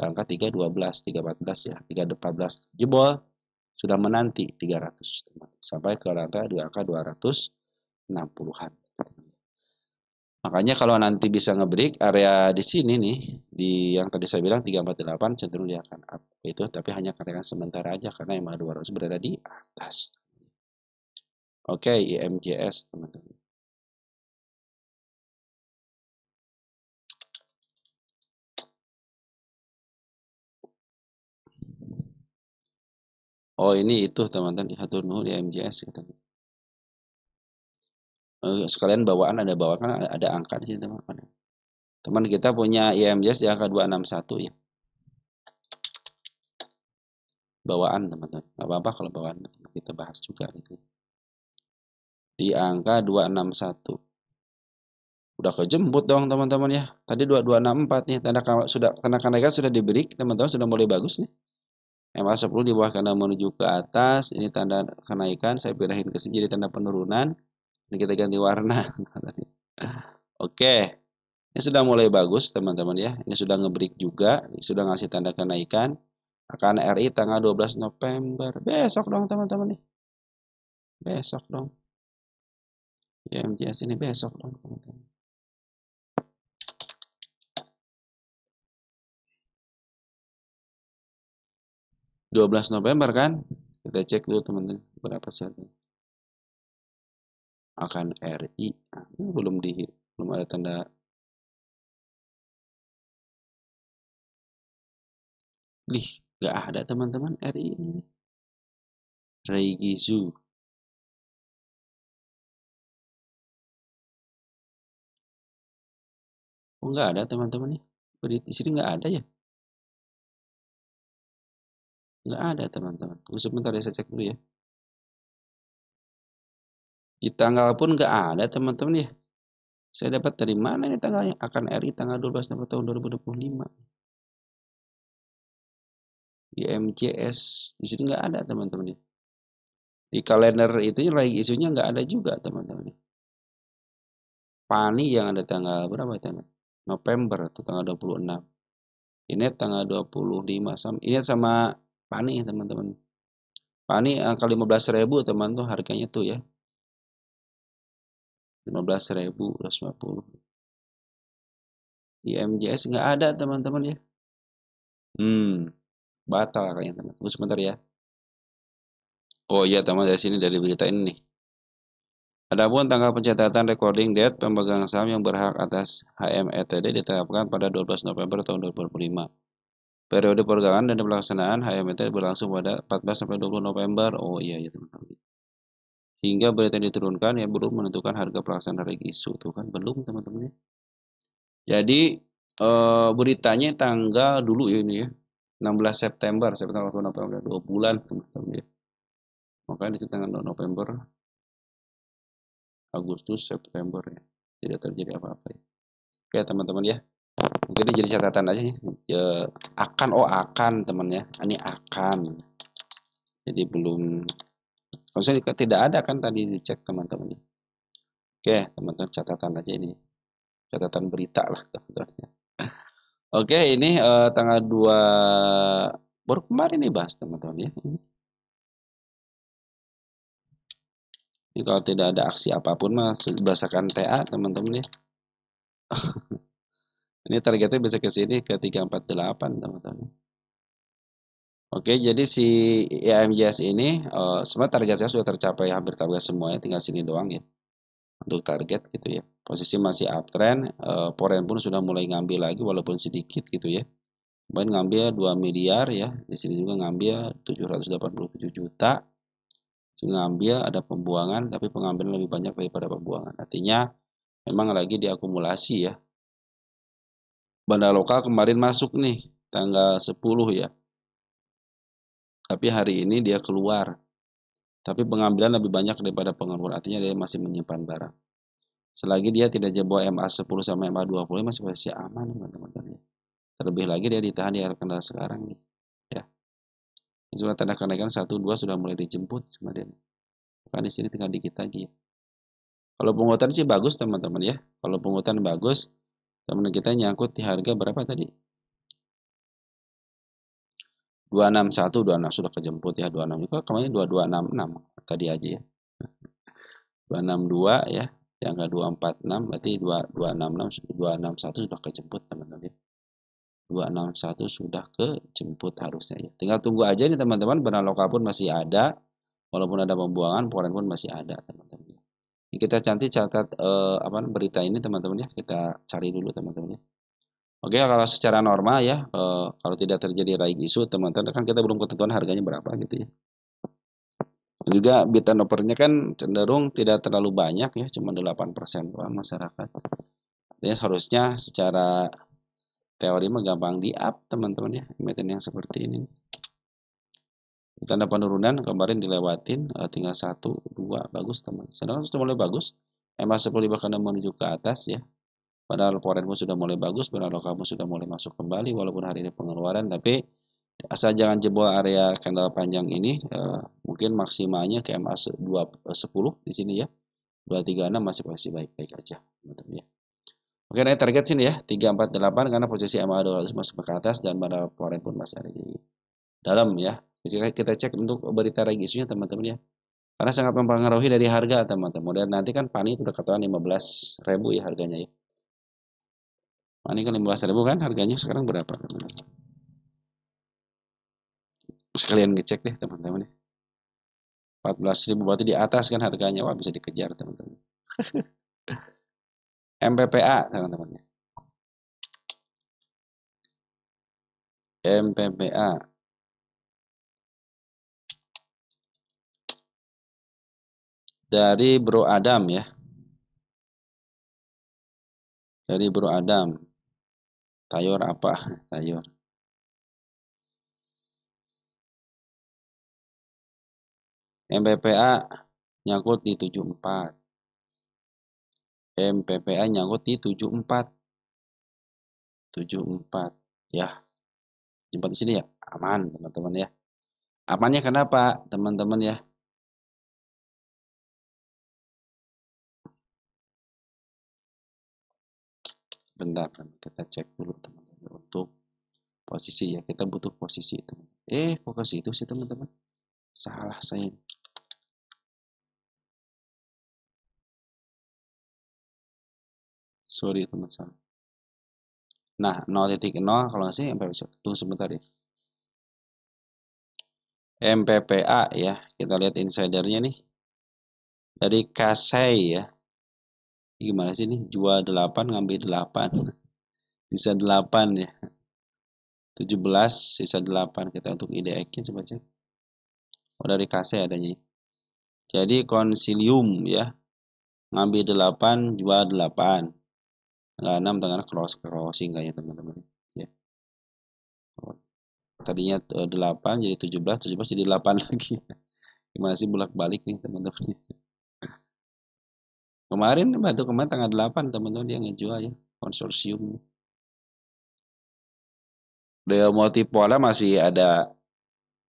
Ke angka 312, 314 ya, 314 jebol sudah menanti 300 sampai ke angka di angka 260-an. Makanya kalau nanti bisa ngebreak area di sini nih, di yang tadi saya bilang 348 cenderung dia akan up. Itu tapi hanya kenaikan sementara aja karena MA 200 berada di atas. Oke, IMJS teman-teman. Oh, ini itu teman-teman, hatur nuhun IMJS katanya. Sekalian bawaan ada bawaan kan ada angka di sini teman-teman. Teman kita punya IMJS di angka 261 ya. Bawaan teman-teman. Nggak apa-apa kalau bawaan kita bahas juga gitu. Di angka 261. Udah kejemput dong teman-teman ya. Tadi 2264 nih tanda kenaikan sudah diberi, teman-teman sudah mulai bagus nih. MA 10 di bawah karena menuju ke atas, ini tanda kenaikan, saya pindahin ke sini jadi tanda penurunan. Ini kita ganti warna. Oke. Ini sudah mulai bagus teman-teman ya. Ini sudah ngebreak juga, ini sudah ngasih tanda kenaikan. Akan RI tanggal 12 November. Besok dong teman-teman nih. Besok dong. Ya MJS ini besok dong teman-teman. 12 November kan? Kita cek dulu teman-teman berapa saatnya. Akan RI. Nah, ini belum ada tanda. Nih, nggak ada teman-teman RI ini. Reigizu. Oh, nggak ada teman-teman nih. Di sini nggak ada ya? Nggak ada teman-teman. Tunggu sebentar ya saya cek dulu ya. Di tanggal pun nggak ada teman-teman ya. Saya dapat dari mana ini tanggalnya? Akan RI tanggal 12 November tahun 2025. Di MCS di sini nggak ada teman-teman ya. Di kalender itu lagi isunya nggak ada juga teman-teman. Pani yang ada tanggal berapa tanggal? November atau tanggal 26. Ini tanggal 25 sama ini sama Pani teman-teman. Pani angka 15.000 teman tuh harganya tuh ya. 15.250. IMJS nggak ada teman-teman ya. Batal kayaknya teman. Tunggu sebentar ya. Oh iya teman, dari sini dari berita ini nih. Adapun tanggal pencatatan recording date pemegang saham yang berhak atas HMETD ditetapkan pada 12 November tahun 2005. Periode perdagangan dan pelaksanaan HMETD berlangsung pada 14 sampai 20 November. Oh iya ya teman-teman. Hingga berita diturunkan ya belum menentukan harga pelaksanaan regi isu tuh kan belum teman-teman ya. Jadi beritanya tanggal dulu ya ini ya. 16 September, September November 2 bulan teman-teman ya. Makanya itu tanggal November, Agustus, September ya. Tidak terjadi apa-apa ya. Oke teman-teman ya. Mungkin ini jadi catatan aja ya. Akan teman ya. Ini akan. Jadi belum. Kalau saya tidak ada kan tadi dicek teman-teman ya. Oke teman-teman catatan aja ini. Catatan berita lah teman-teman. Oke ini tanggal 2 baru kemarin nih bahas teman-teman ya. Ini kalau tidak ada aksi apapun mah berdasarkan TA teman-teman ya. Ini targetnya bisa ke sini ke 348 teman-teman. Oke, jadi si IMJS ini sebenarnya target saya sudah tercapai hampir target semuanya, tinggal sini doang ya untuk target gitu ya. Posisi masih uptrend, Foreign pun sudah mulai ngambil lagi walaupun sedikit gitu ya. Kemarin ngambil 2 miliar ya, di sini juga ngambil 787 juta. Ngambil ada pembuangan tapi pengambilan lebih banyak daripada pembuangan. Artinya memang lagi diakumulasi ya. Bandar lokal kemarin masuk nih tanggal 10 ya. Tapi hari ini dia keluar. Tapi pengambilan lebih banyak daripada pengeluaran. Artinya dia masih menyimpan barang. Selagi dia tidak jebol MA10 sama MA20 masih aman teman-teman. Terlebih lagi dia ditahan di area kendala sekarang nih. Ya. Ini sudah tanda kenaikan 1-2 sudah mulai dijemput sama dia. Kan di sini tinggal dikit lagi ya. Kalau penguatan sih bagus teman-teman ya. Kalau penguatan bagus, teman kita nyangkut di harga berapa tadi? 261, 26 sudah kejemput ya. 26 juga kemarin 2266 tadi aja ya. 262 ya. Yang ke 246 berarti 266 261 sudah kejemput teman-teman. 261 sudah kejemput harusnya ya. Tinggal tunggu aja nih teman-teman, benang lokal pun masih ada. Walaupun ada pembuangan, foreign pun masih ada teman-teman. Ini kita cantik catat berita ini teman-teman ya. Kita cari dulu teman-teman ya. Oke, kalau secara normal ya, kalau tidak terjadi raig isu teman-teman kan kita belum ketentuan harganya berapa gitu ya. Juga bid turnover-nya kan cenderung tidak terlalu banyak ya, cuma 8% doang masyarakat. Jadi seharusnya secara teori mah gampang di up teman-teman ya, emiten yang seperti ini. Tanda penurunan kemarin dilewatin, tinggal 1-2 bagus teman. Sedangkan sudah mulai bagus, MA10 bahkan menuju ke atas ya. Padahal foreign pun sudah mulai bagus, padahal lokal pun sudah mulai masuk kembali walaupun hari ini pengeluaran, tapi asal jangan jebol area candle panjang ini, mungkin maksimalnya ke MA10 di sini ya. 236 masih baik-baik aja teman-teman ya. Oke, naik target sini ya 348 karena posisi MA200 masih ke atas dan pada foreign pun masih ada di dalam ya. Kita cek untuk berita regi isunya teman-teman ya. Karena sangat mempengaruhi dari harga teman-teman. Dan nanti kan PANI itu udah ketahuan 15.000 ya harganya ya. PANI kan 15.000 kan harganya sekarang berapa teman-teman? Sekalian ngecek deh teman-teman ya. 14.000 berarti di atas kan harganya. Wah bisa dikejar teman-teman. MPPA teman-teman ya. MPPA. Dari Bro Adam ya. Dari Bro Adam. Tayor apa? Tayor. MPPA nyangkut di 74. MPPA nyangkut di 74. 74. Ya. Jumpa di sini ya. Aman teman-teman ya. Amannya kenapa teman-teman ya? Bentar, kita cek dulu teman-teman untuk posisi ya. Kita butuh posisi teman. Kok ke situ sih teman-teman? Salah saya. Sorry teman-teman. Nah, 0.0 kalau sih MPPA, tunggu sebentar ya. MPPA ya, kita lihat insidernya nih. Dari Kasei ya. Gimana sih nih? Jual 8, ngambil 8. Sisa 8 ya. 17, sisa 8. Kita untuk IDX-nya coba cek. Oh, dari Kasei adanya. Jadi konsilium ya. Ngambil 8, jual 8. Tanggal 6 tengah crossing kayaknya teman-teman. Ya. Tadinya 8 jadi 17, 17 jadi 8 lagi. Gimana sih bolak-balik nih teman-teman. Kemarin tanggal 8 teman-teman dia ngejual ya konsorsium. Dia multipolar masih ada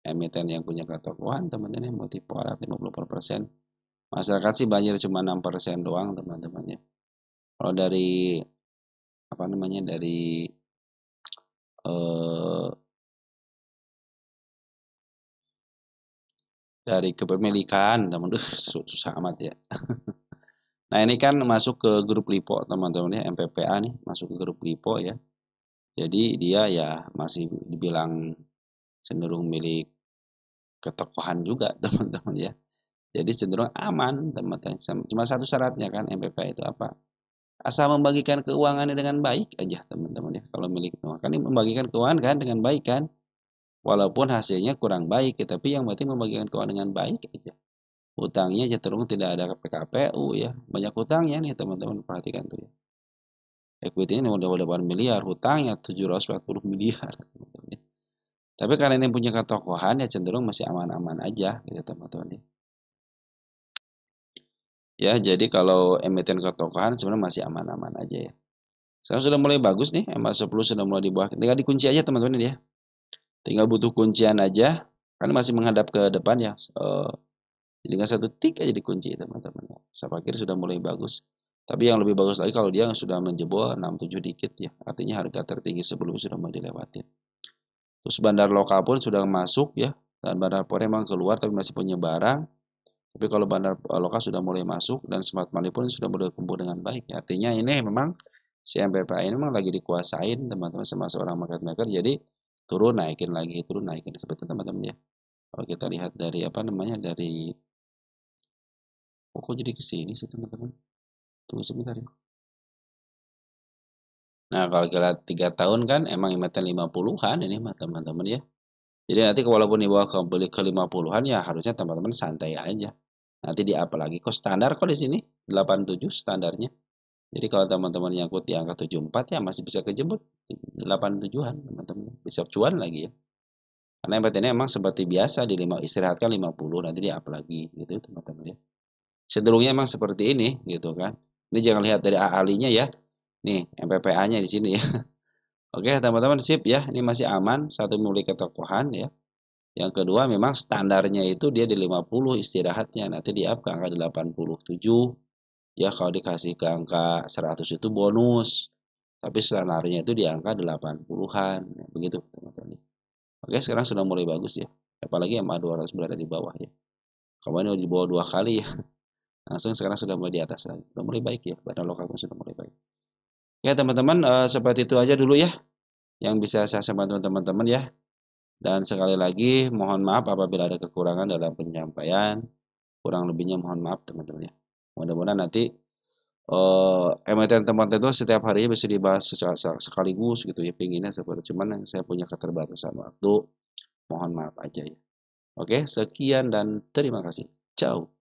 emiten yang punya ketokohan teman-teman, multipolar 50%. Masyarakat sih banjir cuma 6% doang teman-teman ya. Kalau dari apa namanya eh, dari kepemilikan teman-teman susah amat ya. Nah, ini kan masuk ke grup LIPO teman-teman ya, MPPA nih masuk ke grup LIPO ya. Jadi dia ya masih dibilang cenderung milik ketokohan juga teman-teman ya. Jadi cenderung aman teman-teman. Cuma satu syaratnya kan MPPA itu apa? Asal membagikan keuangannya dengan baik aja teman-teman ya. Kalau milik keuangan kan ini membagikan keuangan kan dengan baik kan. Walaupun hasilnya kurang baik, ya, tapi yang penting membagikan keuangan dengan baik aja. Hutangnya cenderung tidak ada PKPU ya. Banyak hutangnya nih teman-teman perhatikan tuh ya. Equity-nya udah 8 miliar, hutangnya 740 miliar. Tapi karena ini punya ketokohan ya cenderung masih aman-aman aja gitu teman-teman ya. Ya, jadi kalau emiten ketokohan sebenarnya masih aman-aman aja ya. Sekarang sudah mulai bagus nih, MA10 sudah mulai di bawah. Tinggal dikunci aja teman-teman ya. Tinggal butuh kuncian aja, kan masih menghadap ke depan ya. Jadi nggak satu tik aja dikunci teman-teman ya. Saya pikir sudah mulai bagus. Tapi yang lebih bagus lagi kalau dia sudah menjebol 67 dikit ya. Artinya harga tertinggi sebelumnya sudah mulai dilewatin. Terus bandar lokal pun sudah masuk ya. Dan bandar pore memang keluar tapi masih punya barang. Tapi kalau bandar lokal sudah mulai masuk dan smart money pun sudah mulai tumbuh dengan baik. Artinya ini memang si MPPA ini memang lagi dikuasain teman-teman sama seorang market maker. Jadi turun naikin lagi, turun naikin seperti teman-teman ya. Kalau kita lihat dari apa namanya dari kok jadi kesini sih teman-teman. Tunggu sebentar ya. Nah kalau kita lihat 3 tahun kan emang emiten 50-an ini mah teman-teman ya. Jadi nanti walaupun di bawah beli ke 50-an ya harusnya teman-teman santai aja. Nanti di apa lagi? Kok standar kok di sini 87 standarnya. Jadi kalau teman-teman nyangkut di angka 74 ya masih bisa kejebak 87-an teman-teman. Bisa cuan lagi ya. Karena emitennya emang seperti biasa di 5 istirahatkan 50 nanti di up lagi gitu teman-teman ya. Cenderungnya emang seperti ini gitu kan. Ini jangan lihat dari ahlinya ya. Nih MPPA-nya di sini ya. Oke teman-teman sip ya. Ini masih aman. Satu memiliki ketokohan ya. Yang kedua memang standarnya itu dia di 50 istirahatnya. Nanti di up ke angka 87. Ya kalau dikasih ke angka 100 itu bonus. Tapi standarnya itu di angka 80-an. Ya, begitu teman-teman. Oke sekarang sudah mulai bagus ya. Apalagi MA200 berada di bawah ya. Kemarin di bawah 2 kali ya. Langsung sekarang sudah mulai di atas lagi. Sudah mulai baik ya. Badan lokal pun sudah mulai baik. Ya teman-teman seperti itu aja dulu ya. Yang bisa saya sampaikan teman-teman ya. Dan sekali lagi mohon maaf apabila ada kekurangan dalam penyampaian. Kurang lebihnya mohon maaf teman-teman ya. Mudah-mudahan nanti emiten teman-teman setiap harinya bisa dibahas sekaligus gitu ya. Pinginnya seperti cuman saya punya keterbatasan waktu. Mohon maaf aja ya. Oke, sekian dan terima kasih. Ciao.